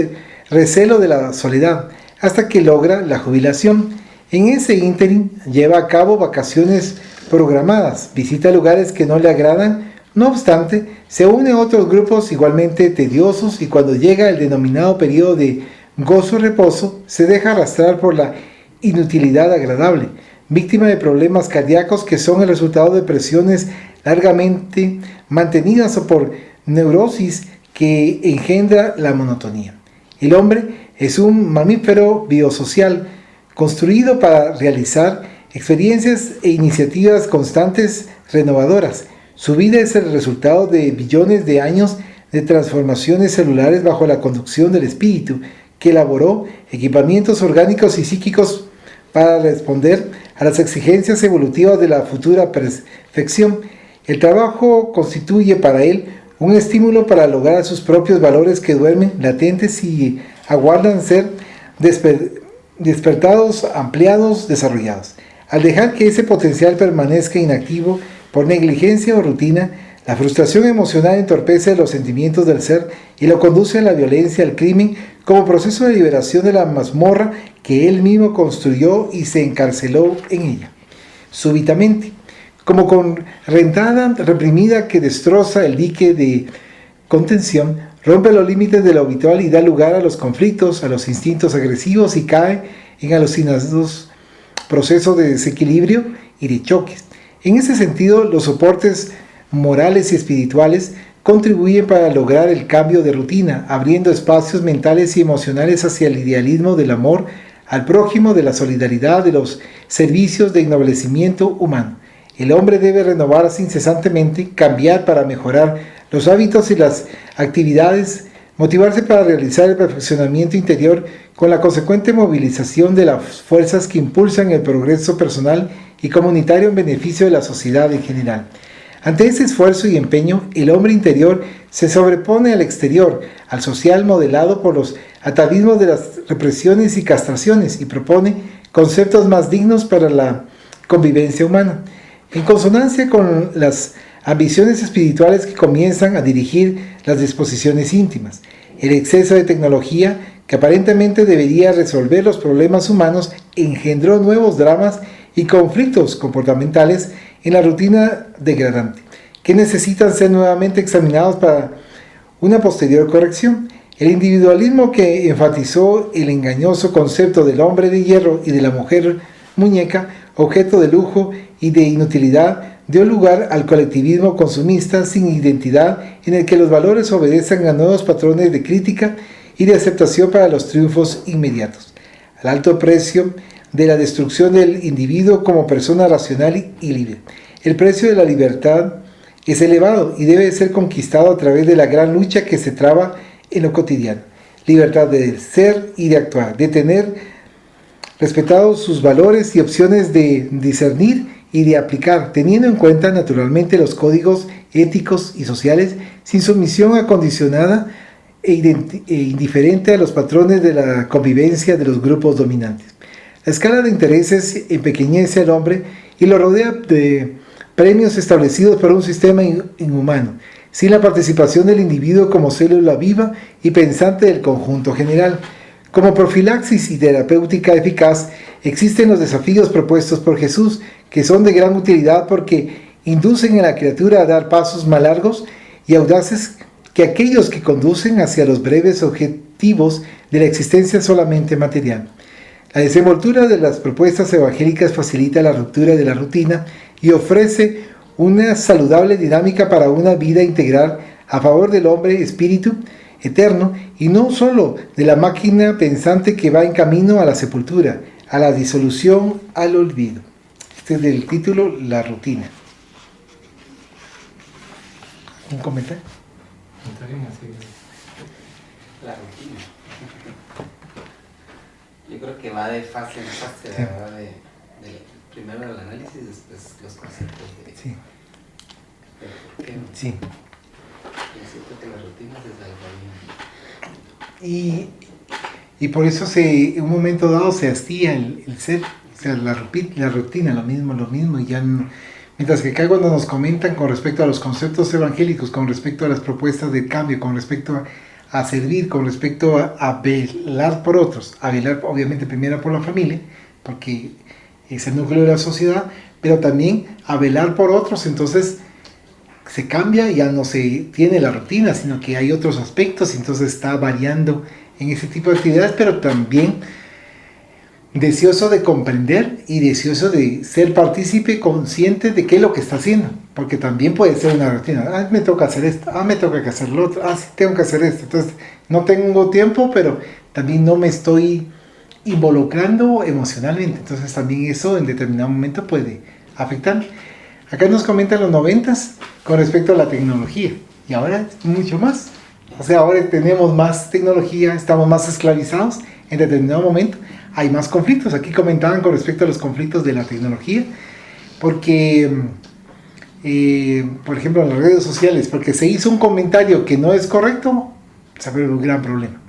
recelo de la soledad, hasta que logra la jubilación. En ese ínterin lleva a cabo vacaciones programadas, visita lugares que no le agradan, no obstante, se une a otros grupos igualmente tediosos y cuando llega el denominado periodo de gozo-reposo, se deja arrastrar por la inutilidad agradable, víctima de problemas cardíacos que son el resultado de presiones largamente mantenidas o por neurosis que engendra la monotonía. El hombre es un mamífero biosocial construido para realizar experiencias e iniciativas constantes renovadoras. Su vida es el resultado de billones de años de transformaciones celulares bajo la conducción del espíritu, que elaboró equipamientos orgánicos y psíquicos para responder a las exigencias evolutivas de la futura perfección. El trabajo constituye para él un estímulo para lograr sus propios valores que duermen latentes y aguardan ser despertados, ampliados, desarrollados. Al dejar que ese potencial permanezca inactivo por negligencia o rutina, la frustración emocional entorpece los sentimientos del ser y lo conduce a la violencia, al crimen, como proceso de liberación de la mazmorra que él mismo construyó y se encarceló en ella. Súbitamente, como con rentada reprimida que destroza el dique de contención, rompe los límites de lo habitual y da lugar a los conflictos, a los instintos agresivos y cae en alucinados procesos de desequilibrio y de choques. En ese sentido, los soportes morales y espirituales contribuyen para lograr el cambio de rutina, abriendo espacios mentales y emocionales hacia el idealismo del amor al prójimo, de la solidaridad, de los servicios de ennoblecimiento humano. El hombre debe renovarse incesantemente, cambiar para mejorar los hábitos y las actividades, motivarse para realizar el perfeccionamiento interior con la consecuente movilización de las fuerzas que impulsan el progreso personal y comunitario en beneficio de la sociedad en general. Ante ese esfuerzo y empeño, el hombre interior se sobrepone al exterior, al social modelado por los atavismos de las represiones y castraciones, y propone conceptos más dignos para la convivencia humana. En consonancia con las ambiciones espirituales que comienzan a dirigir las disposiciones íntimas, el exceso de tecnología, que aparentemente debería resolver los problemas humanos, engendró nuevos dramas y conflictos comportamentales en la rutina degradante, que necesitan ser nuevamente examinados para una posterior corrección. El individualismo que enfatizó el engañoso concepto del hombre de hierro y de la mujer muñeca objeto de lujo y de inutilidad, dio lugar al colectivismo consumista sin identidad en el que los valores obedecen a nuevos patrones de crítica y de aceptación para los triunfos inmediatos, al alto precio de la destrucción del individuo como persona racional y libre. El precio de la libertad es elevado y debe ser conquistado a través de la gran lucha que se traba en lo cotidiano. Libertad de ser y de actuar, de tener respetados sus valores y opciones de discernir y de aplicar, teniendo en cuenta naturalmente los códigos éticos y sociales, sin sumisión acondicionada e indiferente a los patrones de la convivencia de los grupos dominantes. La escala de intereses empequeñece al hombre y lo rodea de premios establecidos por un sistema inhumano, sin la participación del individuo como célula viva y pensante del conjunto general. Como profilaxis y terapéutica eficaz, existen los desafíos propuestos por Jesús, que son de gran utilidad porque inducen a la criatura a dar pasos más largos y audaces que aquellos que conducen hacia los breves objetivos de la existencia solamente material. La desenvoltura de las propuestas evangélicas facilita la ruptura de la rutina y ofrece una saludable dinámica para una vida integral a favor del hombre espíritu eterno y no solo de la máquina pensante que va en camino a la sepultura, a la disolución, al olvido. Este es del título La rutina. ¿Un comentario? La rutina. Yo creo que va de fase en fase, sí. ¿Verdad? Primero el análisis, después los conceptos de... Sí. Sí. Yo siento que las rutinas es algo bien. Y por eso en un momento dado se hastía el ser, o sea, la rutina, lo mismo, y ya no, mientras que acá cuando nos comentan con respecto a los conceptos evangélicos, con respecto a las propuestas de cambio, con respecto a servir, con respecto a velar por otros, a velar obviamente primero por la familia, porque es el núcleo de la sociedad, pero también a velar por otros, entonces se cambia, ya no se tiene la rutina, sino que hay otros aspectos, entonces está variando en ese tipo de actividades, pero también deseoso de comprender y deseoso de ser partícipe consciente de qué es lo que está haciendo, porque también puede ser una rutina, me toca hacer esto, me toca que hacer lo otro, sí, tengo que hacer esto, entonces no tengo tiempo, pero también no me estoy involucrando emocionalmente, entonces también eso en determinado momento puede afectar. Acá nos comentan los 90s con respecto a la tecnología, y ahora es mucho más, o sea, ahora tenemos más tecnología, estamos más esclavizados, en determinado momento hay más conflictos. Aquí comentaban con respecto a los conflictos de la tecnología, porque, por ejemplo, en las redes sociales, porque se hizo un comentario que no es correcto, se vuelve un gran problema.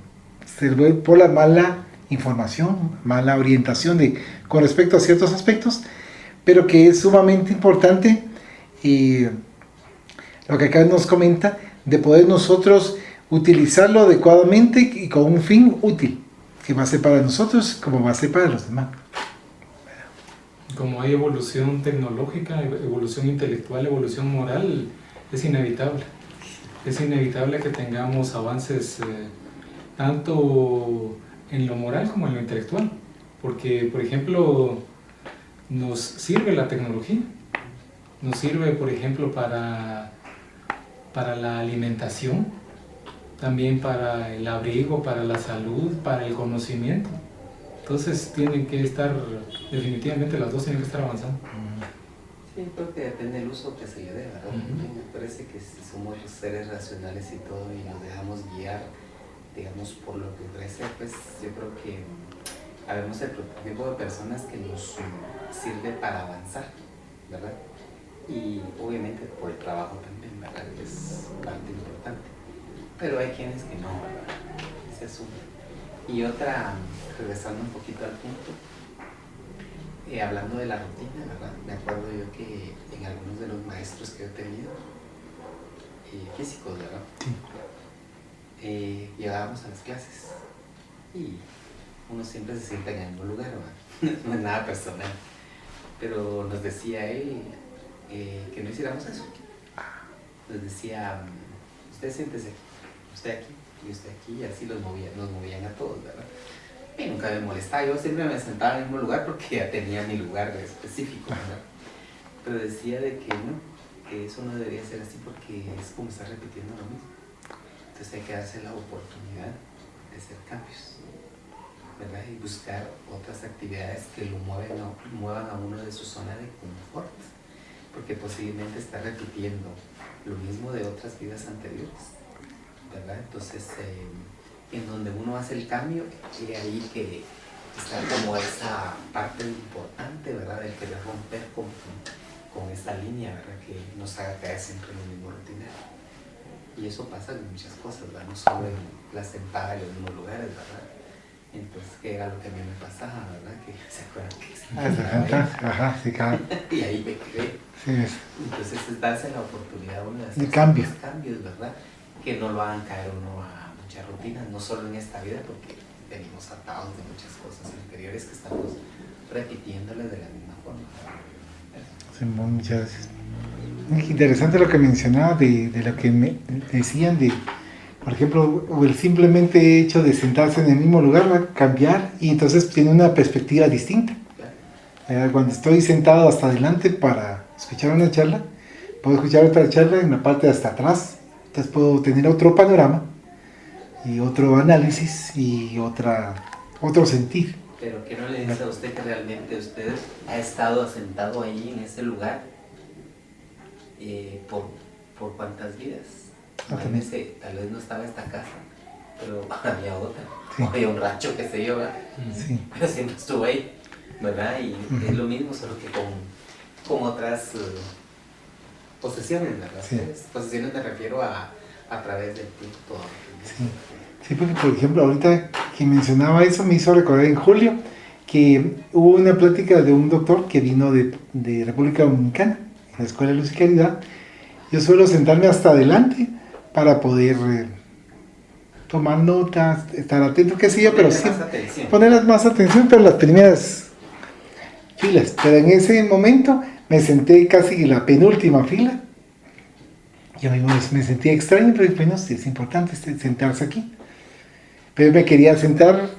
Se vuelve por la mala información, mala orientación con respecto a ciertos aspectos, pero que es sumamente importante lo que acá nos comenta, de poder nosotros utilizarlo adecuadamente y con un fin útil, que va a ser para nosotros como va a ser para los demás. Como hay evolución tecnológica, evolución intelectual, evolución moral, es inevitable. Es inevitable que tengamos avances tanto en lo moral como en lo intelectual. Porque, por ejemplo, nos sirve la tecnología. Nos sirve, por ejemplo, para la alimentación, también para el abrigo, para la salud, para el conocimiento. Entonces tienen que estar, definitivamente las dos tienen que estar avanzando. Sí, creo que depende del uso que se le dé, ¿verdad? Me parece que si somos seres racionales y todo y nos dejamos guiar, digamos, por lo que ofrece, pues yo creo que habemos el tipo de personas que nos sirve para avanzar, ¿verdad? Y obviamente por el trabajo también, ¿verdad? Que es parte importante. Pero hay quienes que no, ¿verdad? Se asume. Y otra, regresando un poquito al punto, hablando de la rutina, ¿verdad? Me acuerdo yo que en algunos de los maestros que he tenido, físicos, ¿verdad? Sí. Llegábamos a las clases y uno siempre se sienta en el mismo lugar, ¿verdad? No es nada personal. Pero nos decía él que no hiciéramos eso. Nos decía, usted siéntese, usted aquí y usted aquí, y así nos movían a todos, ¿verdad? Y nunca me molestaba, yo siempre me sentaba en el mismo lugar porque ya tenía mi lugar específico, ¿verdad? Pero decía de que no, que eso no debería ser así porque es como estar repitiendo lo mismo. Entonces hay que darse la oportunidad de hacer cambios, ¿verdad? Y buscar otras actividades que lo muevan a uno de su zona de confort, porque posiblemente está repitiendo lo mismo de otras vidas anteriores, ¿verdad? Entonces, en donde uno hace el cambio, y ahí que está como esa parte importante, ¿verdad? Del querer romper con esta línea, ¿verdad? Que nos haga caer siempre en lo mismo rutinario. Y eso pasa en muchas cosas, ¿verdad? No solo en la sentada en los mismos lugares, ¿verdad? Entonces, ¿qué era lo que a mí me pasaba, verdad? Que se acuerdan que Ajá, sí, claro. y ahí me quedé. Sí, Entonces, es darse la oportunidad a uno de hacer de cambio. cambios, ¿verdad? Que no lo hagan caer uno a muchas rutinas, no solo en esta vida, porque venimos atados de muchas cosas anteriores que estamos repitiéndoles de la misma forma. Sí, muchas gracias. Interesante lo que mencionaba de lo que me decían de, por ejemplo, o el simplemente hecho de sentarse en el mismo lugar va a cambiar y entonces tiene una perspectiva distinta. Cuando estoy sentado hasta adelante para escuchar una charla, puedo escuchar otra charla en la parte de hasta atrás, entonces puedo tener otro panorama y otro análisis y otro sentir. Pero ¿qué no le dice a usted que realmente usted ha estado asentado ahí en ese lugar por cuántas vidas? Imagínese, tal vez no estaba esta casa, pero había otra, Sí. o había un rancho, qué sé yo, ¿verdad? Sí. Pero siempre estuve ahí, ¿verdad? Y es lo mismo, solo que con otras posesiones, ¿verdad? Sí. Posesiones me refiero a través del tiempo. Sí. Sí, porque por ejemplo, ahorita que mencionaba eso, me hizo recordar en julio que hubo una plática de un doctor que vino de República Dominicana, en la Escuela de Luz y Caridad. Yo suelo sentarme hasta adelante para poder tomar notas, estar atento, qué sé yo, pero sí, ponerles más atención, pero las primeras filas. Pero en ese momento me senté casi en la penúltima fila. Yo mismo me sentía extraño, pero bueno, sí, es importante sentarse aquí. Pero me quería sentar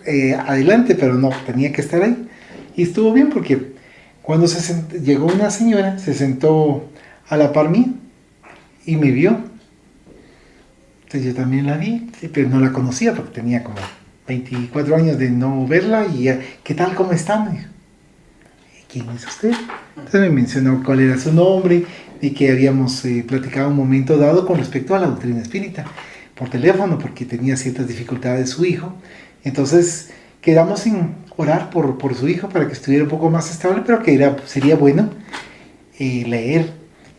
adelante, pero no, tenía que estar ahí. Y estuvo bien porque cuando llegó una señora, se sentó a la par mía y me vio. Entonces yo también la vi, pero no la conocía porque tenía como 24 años de no verla. Y ¿qué tal? ¿Cómo está? Me dijo, ¿quién es usted? Entonces me mencionó cuál era su nombre y que habíamos platicado un momento dado con respecto a la doctrina espírita por teléfono porque tenía ciertas dificultades su hijo. Entonces quedamos en orar por su hijo para que estuviera un poco más estable, pero que sería bueno leer,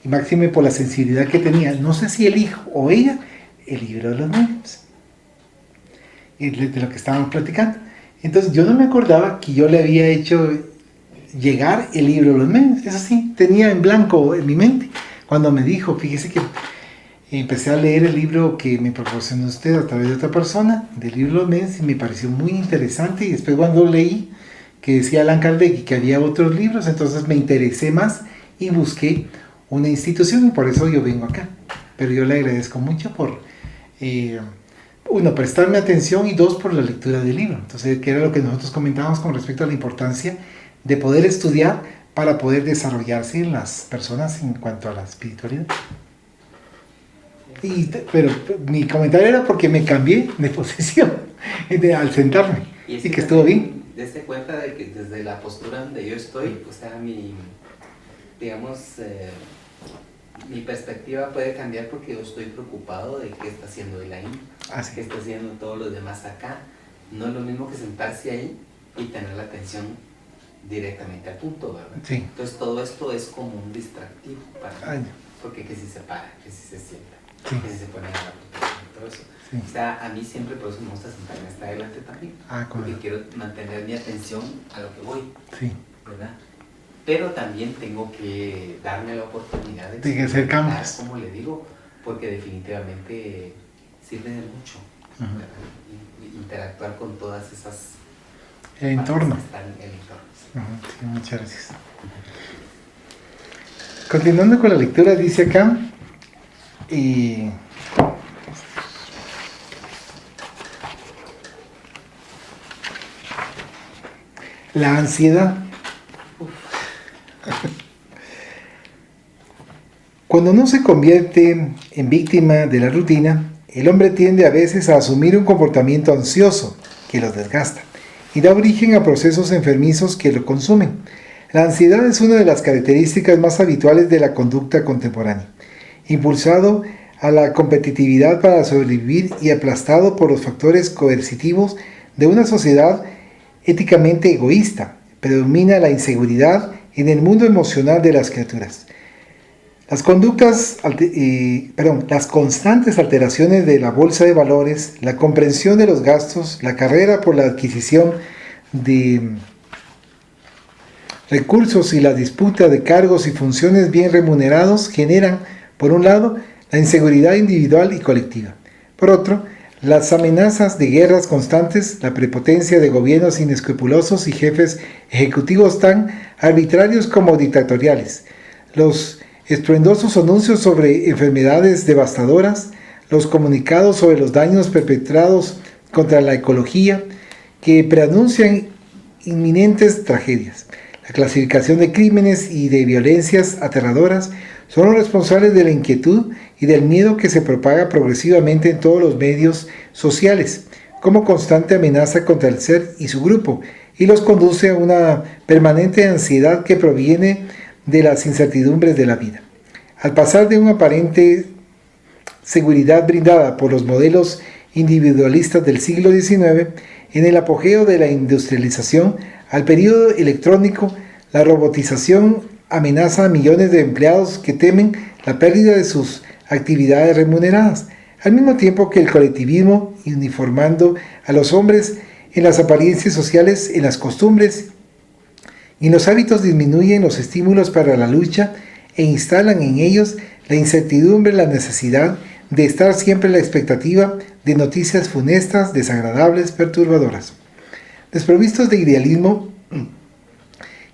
y máxime por la sensibilidad que tenía, no sé si el hijo o ella, el libro de los medios, de lo que estábamos platicando. Entonces yo no me acordaba que yo le había hecho llegar el libro de los medios, eso sí, tenía en blanco en mi mente, cuando me dijo, fíjese que empecé a leer el libro que me proporcionó usted a través de otra persona, del libro de los medios, y me pareció muy interesante, y después cuando leí que decía Allan Kardec y que había otros libros, entonces me interesé más y busqué una institución, y por eso yo vengo acá. Pero yo le agradezco mucho por, uno, prestarme atención, y dos, por la lectura del libro. Entonces, que era lo que nosotros comentábamos con respecto a la importancia de poder estudiar para poder desarrollarse en las personas en cuanto a la espiritualidad. Pero mi comentario era porque me cambié de posición al sentarme, y que estuvo bien. Dese cuenta de que desde la postura donde yo estoy, o sea, mi perspectiva puede cambiar porque yo estoy preocupado de qué está haciendo él ahí, Sí. qué está haciendo todos los demás acá. No es lo mismo que sentarse ahí y tener la atención directamente al punto, ¿verdad? Sí. Entonces todo esto es como un distractivo para mí, Ay. porque que si se para, que si se sienta, Sí. que si se pone a la protección, todo eso. Sí. O sea, a mí siempre por eso me gusta sentarme hasta adelante también, porque quiero mantener mi atención a lo que voy, sí, ¿verdad? Pero también tengo que darme la oportunidad de hacer cambios, como le digo, porque definitivamente sirve de mucho, ¿verdad? Y interactuar con todas esas el entorno. que están en el entorno. Sí, muchas gracias. Continuando con la lectura, dice acá, La ansiedad. Cuando no se convierte en víctima de la rutina, el hombre tiende a veces a asumir un comportamiento ansioso que lo desgasta y da origen a procesos enfermizos que lo consumen. La ansiedad es una de las características más habituales de la conducta contemporánea, impulsado a la competitividad para sobrevivir y aplastado por los factores coercitivos de una sociedad éticamente egoísta. Predomina la inseguridad en el mundo emocional de las criaturas. Las constantes alteraciones de la bolsa de valores, la comprensión de los gastos, la carrera por la adquisición de recursos y la disputa de cargos y funciones bien remunerados generan, por un lado, la inseguridad individual y colectiva. Por otro, las amenazas de guerras constantes, la prepotencia de gobiernos inescrupulosos y jefes ejecutivos tan arbitrarios como dictatoriales, los estruendosos anuncios sobre enfermedades devastadoras, los comunicados sobre los daños perpetrados contra la ecología que preanuncian inminentes tragedias. La clasificación de crímenes y de violencias aterradoras son los responsables de la inquietud y del miedo que se propaga progresivamente en todos los medios sociales, como constante amenaza contra el ser y su grupo, y los conduce a una permanente ansiedad que proviene de las incertidumbres de la vida. Al pasar de una aparente seguridad brindada por los modelos individualistas del siglo XIX, en el apogeo de la industrialización, al periodo electrónico, la robotización amenaza a millones de empleados que temen la pérdida de sus actividades remuneradas, al mismo tiempo que el colectivismo, uniformando a los hombres en las apariencias sociales, en las costumbres y en los hábitos, disminuyen los estímulos para la lucha e instalan en ellos la incertidumbre, la necesidad de estar siempre en la expectativa de noticias funestas, desagradables, perturbadoras. Desprovistos de idealismo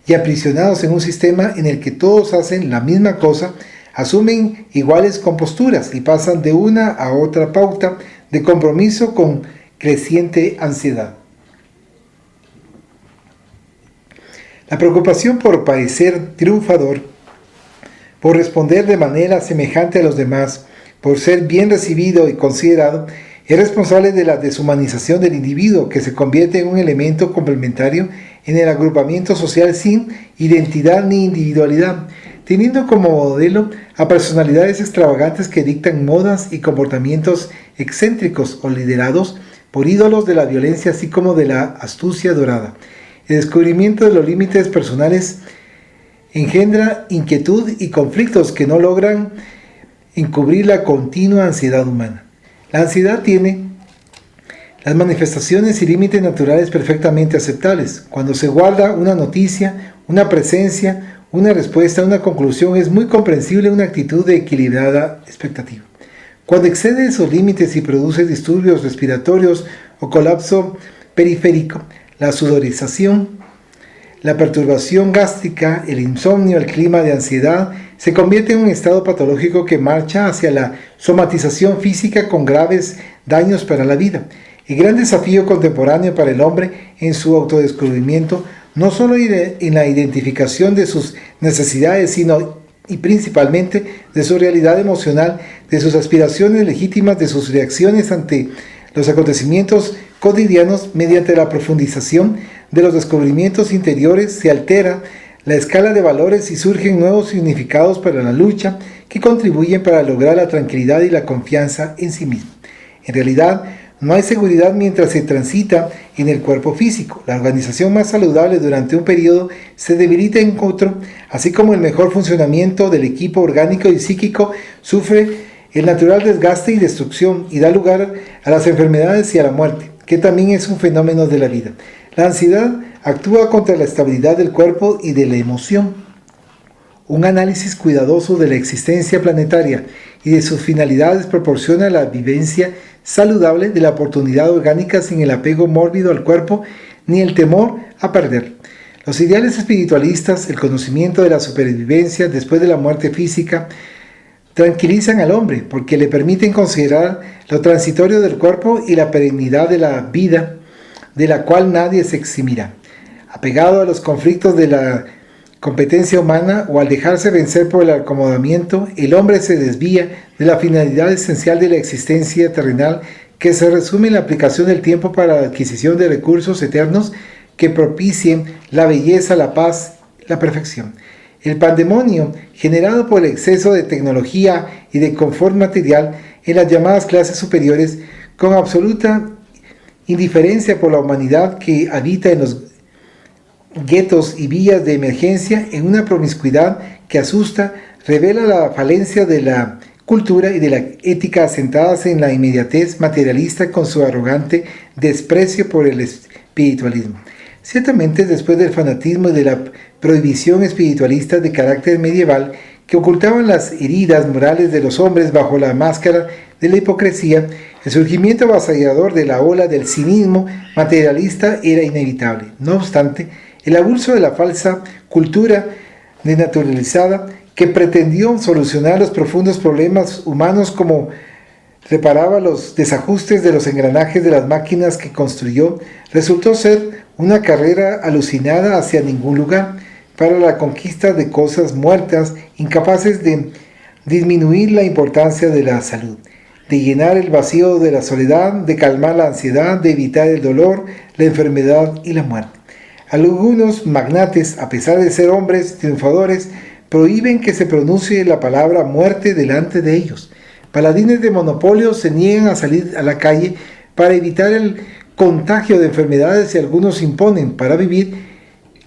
y aprisionados en un sistema en el que todos hacen la misma cosa, asumen iguales composturas y pasan de una a otra pauta de compromiso con creciente ansiedad. La preocupación por parecer triunfador, por responder de manera semejante a los demás, por ser bien recibido y considerado, es responsable de la deshumanización del individuo, que se convierte en un elemento complementario en el agrupamiento social sin identidad ni individualidad, teniendo como modelo a personalidades extravagantes que dictan modas y comportamientos excéntricos o liderados por ídolos de la violencia así como de la astucia dorada. El descubrimiento de los límites personales engendra inquietud y conflictos que no logran encubrir la continua ansiedad humana. La ansiedad tiene las manifestaciones y límites naturales perfectamente aceptables. Cuando se guarda una noticia, una presencia, una respuesta, una conclusión, es muy comprensible una actitud de equilibrada expectativa. Cuando excede esos límites y produce disturbios respiratorios o colapso periférico, la sudorización, la perturbación gástrica, el insomnio, el clima de ansiedad, se convierte en un estado patológico que marcha hacia la somatización física con graves daños para la vida. El gran desafío contemporáneo para el hombre en su autodescubrimiento, no solo en la identificación de sus necesidades, sino y principalmente de su realidad emocional, de sus aspiraciones legítimas, de sus reacciones ante los acontecimientos cotidianos. Mediante la profundización de los descubrimientos interiores se altera la escala de valores y surgen nuevos significados para la lucha que contribuyen para lograr la tranquilidad y la confianza en sí mismo. En realidad, no hay seguridad mientras se transita en el cuerpo físico. La organización más saludable durante un periodo se debilita en otro, así como el mejor funcionamiento del equipo orgánico y psíquico sufre el natural desgaste y destrucción y da lugar a las enfermedades y a la muerte, que también es un fenómeno de la vida. La ansiedad actúa contra la estabilidad del cuerpo y de la emoción. Un análisis cuidadoso de la existencia planetaria y de sus finalidades proporciona la vivencia saludable de la oportunidad orgánica sin el apego mórbido al cuerpo ni el temor a perder. Los ideales espiritualistas, el conocimiento de la supervivencia después de la muerte física, tranquilizan al hombre porque le permiten considerar lo transitorio del cuerpo y la perennidad de la vida, de la cual nadie se eximirá. Apegado a los conflictos de la competencia humana o al dejarse vencer por el acomodamiento, el hombre se desvía de la finalidad esencial de la existencia terrenal, que se resume en la aplicación del tiempo para la adquisición de recursos eternos que propicien la belleza, la paz, la perfección. El pandemonio, generado por el exceso de tecnología y de confort material en las llamadas clases superiores, con absoluta indiferencia por la humanidad que habita en los guetos y vías de emergencia, en una promiscuidad que asusta, revela la falencia de la cultura y de la ética asentadas en la inmediatez materialista con su arrogante desprecio por el espiritualismo. Ciertamente, después del fanatismo y de la prohibición espiritualista de carácter medieval que ocultaban las heridas morales de los hombres bajo la máscara de la hipocresía, el surgimiento avasallador de la ola del cinismo materialista era inevitable. No obstante, el abuso de la falsa cultura denaturalizada que pretendió solucionar los profundos problemas humanos como reparaba los desajustes de los engranajes de las máquinas que construyó, resultó ser una carrera alucinada hacia ningún lugar, para la conquista de cosas muertas, incapaces de disminuir la importancia de la salud, de llenar el vacío de la soledad, de calmar la ansiedad, de evitar el dolor, la enfermedad y la muerte. Algunos magnates, a pesar de ser hombres triunfadores, prohíben que se pronuncie la palabra muerte delante de ellos. Paladines de monopolio se niegan a salir a la calle para evitar el contagio de enfermedades y algunos imponen para vivir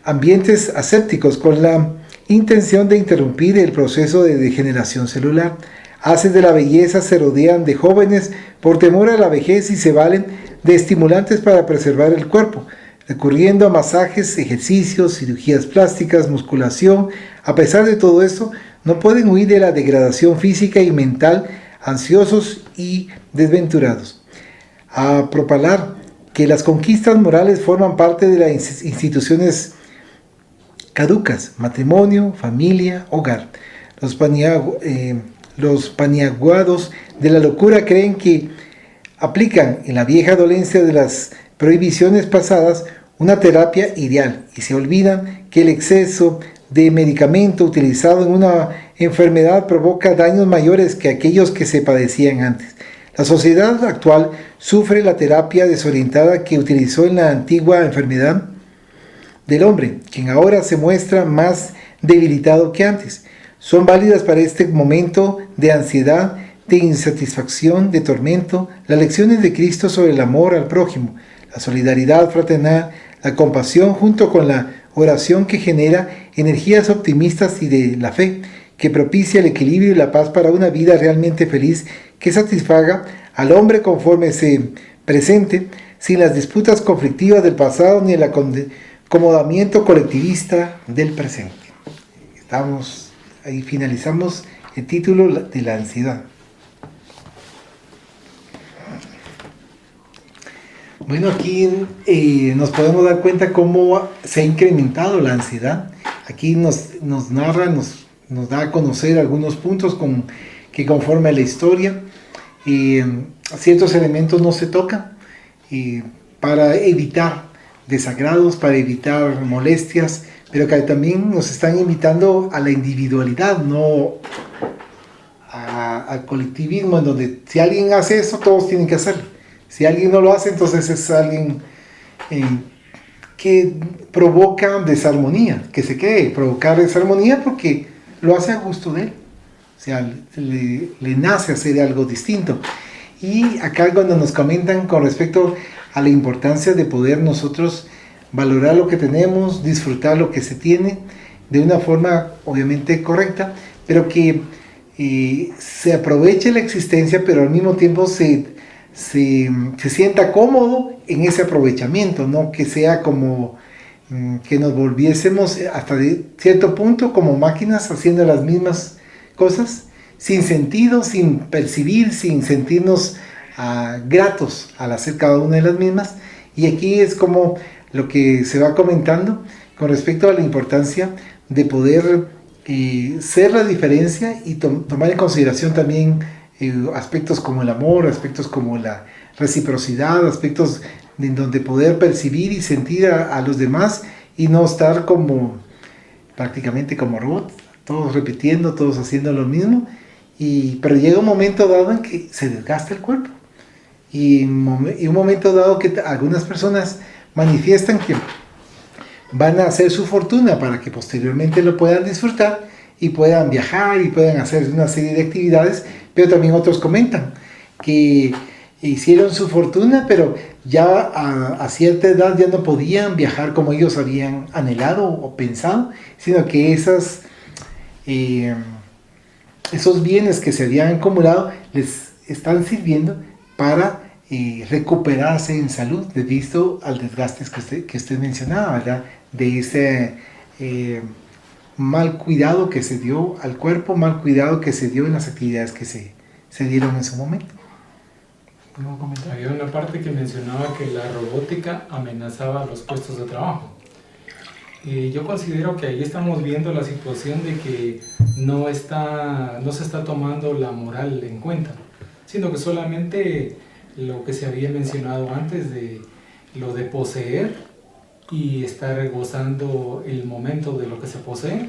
ambientes asépticos con la intención de interrumpir el proceso de degeneración celular. Haces de la belleza se rodean de jóvenes por temor a la vejez y se valen de estimulantes para preservar el cuerpo, recurriendo a masajes, ejercicios, cirugías plásticas, musculación. A pesar de todo esto, no pueden huir de la degradación física y mental, ansiosos y desventurados. A propalar que las conquistas morales forman parte de las instituciones caducas: matrimonio, familia, hogar. Los paniaguados de la locura creen que aplican en la vieja dolencia de las prohibiciones pasadas una terapia ideal y se olvidan que el exceso de medicamento utilizado en una enfermedad provoca daños mayores que aquellos que se padecían antes. La sociedad actual sufre la terapia desorientada que utilizó en la antigua enfermedad del hombre, quien ahora se muestra más debilitado que antes. Son válidas para este momento de ansiedad, de insatisfacción, de tormento, las lecciones de Cristo sobre el amor al prójimo, la solidaridad fraternal, la compasión junto con la oración que genera energías optimistas y de la fe, que propicia el equilibrio y la paz para una vida realmente feliz que satisfaga al hombre conforme se presente, sin las disputas conflictivas del pasado ni el acomodamiento colectivista del presente. Ahí finalizamos el título de la ansiedad. Bueno, aquí nos podemos dar cuenta cómo se ha incrementado la ansiedad. Aquí nos narra, nos da a conocer algunos puntos que conforman la historia. Ciertos elementos no se tocan para evitar desagrados, para evitar molestias, pero que también nos están invitando a la individualidad, no al colectivismo, en donde si alguien hace eso, todos tienen que hacerlo. Si alguien no lo hace, entonces es alguien que provoca desarmonía, que se cree provocar desarmonía porque lo hace a gusto de él. O sea, le nace hacer algo distinto. Y acá cuando nos comentan con respecto a la importancia de poder nosotros valorar lo que tenemos, disfrutar lo que se tiene de una forma obviamente correcta, pero que se aproveche la existencia, pero al mismo tiempo se sienta cómodo en ese aprovechamiento, no que sea como que nos volviésemos hasta de cierto punto como máquinas haciendo las mismas cosas sin sentido, sin percibir, sin sentirnos gratos al hacer cada una de las mismas. Y aquí es como lo que se va comentando con respecto a la importancia de poder ser la diferencia y tomar en consideración también aspectos como el amor, aspectos como la reciprocidad, aspectos en donde poder percibir y sentir a los demás y no estar como prácticamente como robots, todos repitiendo, todos haciendo lo mismo, pero llega un momento dado en que se desgasta el cuerpo y un momento dado que algunas personas manifiestan que van a hacer su fortuna para que posteriormente lo puedan disfrutar y puedan viajar y puedan hacer una serie de actividades, pero también otros comentan que hicieron su fortuna, pero ya a cierta edad ya no podían viajar como ellos habían anhelado o pensado, sino que esos bienes que se habían acumulado les están sirviendo para recuperarse en salud, debido al desgaste que usted mencionaba, ¿verdad? De ese mal cuidado que se dio al cuerpo, mal cuidado que se dio en las actividades que se dieron en su momento. Había una parte que mencionaba que la robótica amenazaba los puestos de trabajo. Yo considero que ahí estamos viendo la situación de que no se está tomando la moral en cuenta, sino que solamente lo que se había mencionado antes de lo de poseer y estar gozando el momento de lo que se posee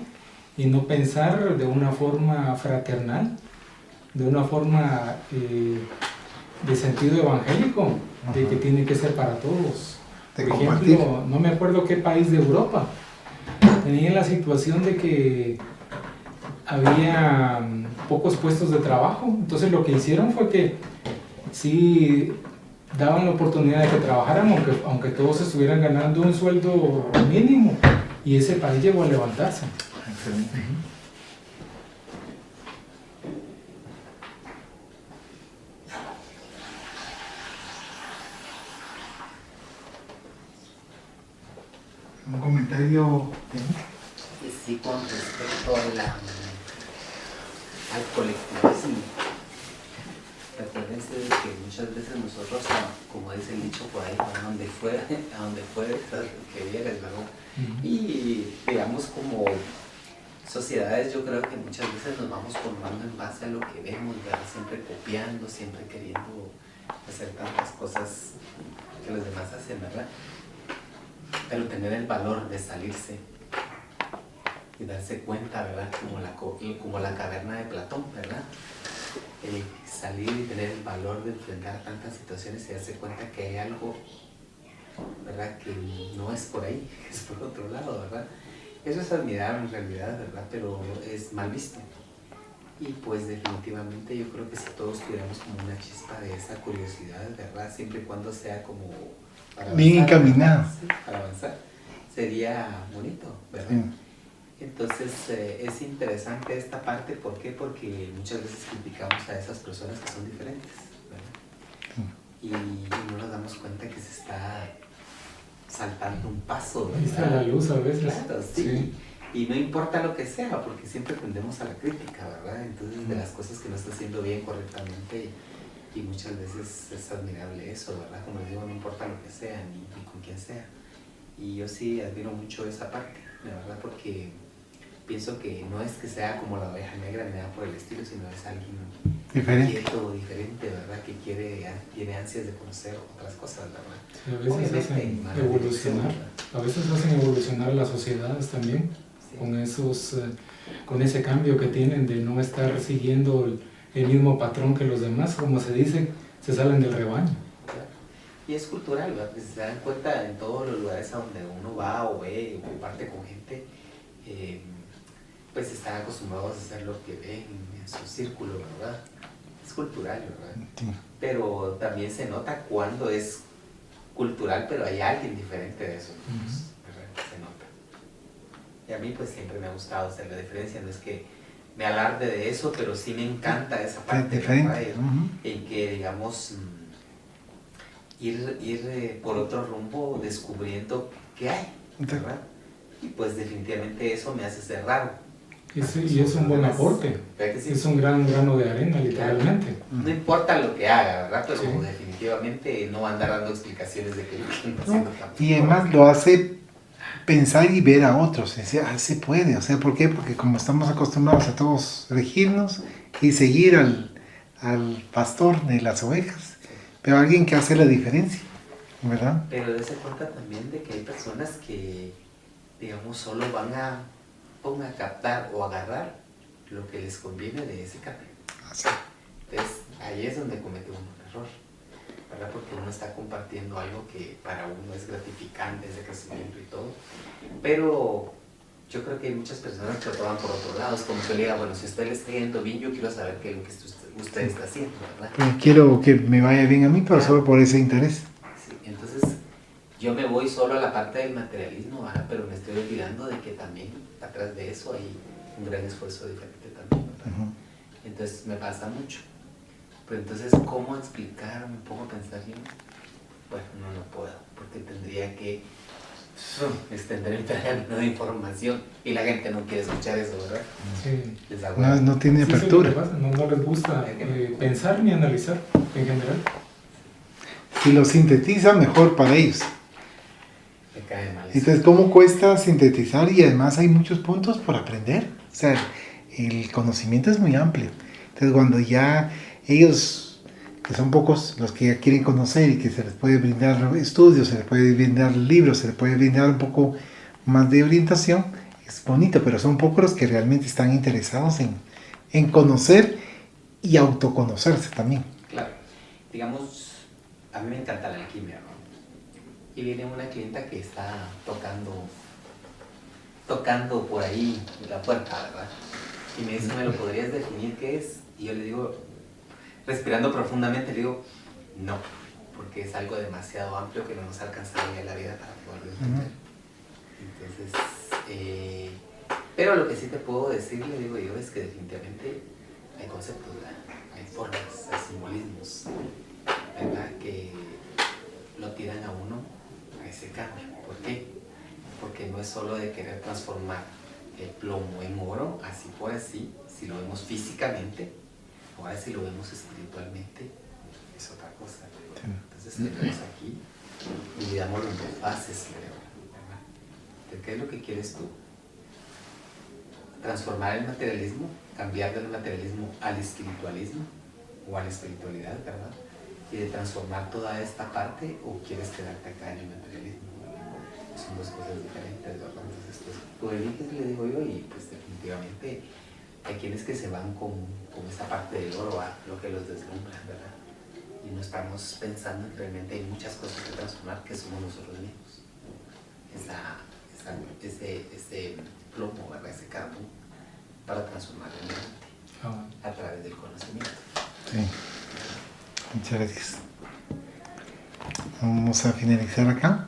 y no pensar de una forma fraternal, de una forma de sentido evangélico, de que tiene que ser para todos. Por ejemplo, no me acuerdo qué país de Europa tenía la situación de que había pocos puestos de trabajo, entonces lo que hicieron fue que sí daban la oportunidad de que trabajaran, aunque todos estuvieran ganando un sueldo mínimo, y ese país llegó a levantarse. Excelente. Un comentario. Sí, con respecto al colectivismo. Recuérdense de que muchas veces nosotros, como dice el dicho por ahí, a donde fuere, que vieres, ¿verdad? Y digamos, como sociedades, yo creo que muchas veces nos vamos formando en base a lo que vemos, ¿verdad? Siempre copiando, siempre queriendo hacer tantas cosas que los demás hacen, ¿verdad? Pero tener el valor de salirse y darse cuenta, ¿verdad? Como la caverna de Platón, ¿verdad? Salir y tener el valor de enfrentar tantas situaciones y darse cuenta que hay algo, ¿verdad? Que no es por ahí, es por otro lado, ¿verdad? Eso es admirable en realidad, ¿verdad? Pero es mal visto. Y pues definitivamente yo creo que si todos tuviéramos como una chispa de esa curiosidad, ¿verdad? Siempre y cuando sea como para avanzar, bien encaminado. Sí, para avanzar, sería bonito, ¿verdad? Sí. Entonces es interesante esta parte, ¿por qué? Porque muchas veces criticamos a esas personas que son diferentes, ¿verdad? Y no nos damos cuenta que se está saltando un paso, ¿verdad? Ahí está la luz a veces. Claro, sí. Y no importa lo que sea, porque siempre tendemos a la crítica, ¿verdad? Entonces, de las cosas que no está haciendo bien correctamente, y muchas veces es admirable eso, ¿verdad? Como les digo, no importa lo que sea, ni con quién sea. Y yo sí admiro mucho esa parte, la verdad, porque pienso que no es que sea como la oveja negra ni nada por el estilo, sino es alguien quieto, diferente, ¿verdad? Que tiene ansias de conocer otras cosas, ¿verdad? Sí, a veces hacen evolucionar, a veces hacen evolucionar las sociedades también, sí. Con ese cambio que tienen de no estar siguiendo el mismo patrón que los demás, como se dice, se salen del rebaño. Y es cultural, ¿verdad? Porque se dan cuenta en todos los lugares a donde uno va o ve o comparte con gente, pues están acostumbrados a hacer lo que ven en su círculo, ¿verdad? Es cultural, ¿verdad? Sí. Pero también se nota cuando es cultural, pero hay alguien diferente de eso, ¿verdad? Se nota. Y a mí pues siempre me ha gustado hacer la diferencia, no es que me alarde de eso, pero sí me encanta esa parte, ¿verdad? En que, digamos, ir por otro rumbo descubriendo qué hay, ¿verdad? Y pues definitivamente eso me hace ser raro. Y es un buen aporte, sí. Es un gran grano de arena, literalmente. Claro. No importa lo que haga, ¿verdad? Pero sí, definitivamente no va a andar dando explicaciones de que lo que está haciendo tampoco. Y además lo hace pensar y ver a otros, decir, se puede, o sea, ¿por qué? Porque como estamos acostumbrados a todos regirnos y seguir al pastor de las ovejas, pero alguien que hace la diferencia, ¿verdad? Pero dése cuenta también de que hay personas que digamos, solo van a captar o agarrar lo que les conviene de ese café. Así. Entonces, ahí es donde comete uno un error, ¿verdad? Porque uno está compartiendo algo que para uno es gratificante, es de crecimiento y todo, pero yo creo que hay muchas personas que lo toman por otro lado. Es como que le diga, bueno, si usted le está yendo bien, yo quiero saber qué es lo que usted está haciendo, ¿verdad? Quiero que me vaya bien a mí, pero solo por ese interés. Sí, entonces yo me voy solo a la parte del materialismo, ¿verdad? Pero me estoy olvidando de que también atrás de eso hay un gran esfuerzo diferente también, ¿verdad? Entonces me pasa mucho. Pero entonces, ¿cómo explicar? Me pongo a pensar yo, bueno, no puedo, porque tendría que extender el terreno de información y la gente no quiere escuchar eso, ¿verdad? Sí. Les hago No tiene Sí, apertura. eso es lo que pasa, no les gusta pensar ni analizar en general. Si lo sintetiza, mejor para ellos. me cae mal eso. Entonces, ¿cómo cuesta sintetizar? Y además hay muchos puntos por aprender. O sea, el conocimiento es muy amplio. Entonces, cuando ya ellos, que son pocos los que ya quieren conocer y que se les puede brindar estudios, se les puede brindar libros, se les puede brindar un poco más de orientación, es bonito, pero son pocos los que realmente están interesados en conocer y autoconocerse también. Claro, digamos, a mí me encanta la alquimia, ¿no? Y viene una clienta que está tocando por ahí la puerta, ¿verdad? Y me dice, ¿me lo podrías definir qué es? Y yo le digo, respirando profundamente, le digo, no, porque es algo demasiado amplio que no nos alcanzaría la vida para poderlo entender. Entonces, pero lo que sí te puedo decir, le digo yo, es que definitivamente hay conceptos, ¿verdad? Hay formas, hay simbolismos, ¿verdad? Que lo tiran a uno a ese cambio. ¿Por qué? Porque no es solo de querer transformar el plomo en oro, así por así, si lo vemos físicamente, ahora si lo vemos espiritualmente, es otra cosa. Entonces tenemos aquí, dividámoslo en dos fases, creo, ¿verdad? ¿De qué es lo que quieres tú? Transformar el materialismo, cambiar del materialismo al espiritualismo o a la espiritualidad, ¿verdad? Y de transformar toda esta parte, o quieres quedarte acá en el materialismo. Son dos cosas diferentes, ¿verdad? Entonces, pues, tú eliges, le digo yo, y pues definitivamente hay quienes que se van con esa parte del oro a lo que los deslumbra, ¿verdad? Y no estamos pensando en que realmente hay muchas cosas que transformar que somos nosotros mismos. Ese plomo, ¿verdad? Ese carbón, para transformar el mente a través del conocimiento. Sí. Muchas gracias. Vamos a finalizar acá.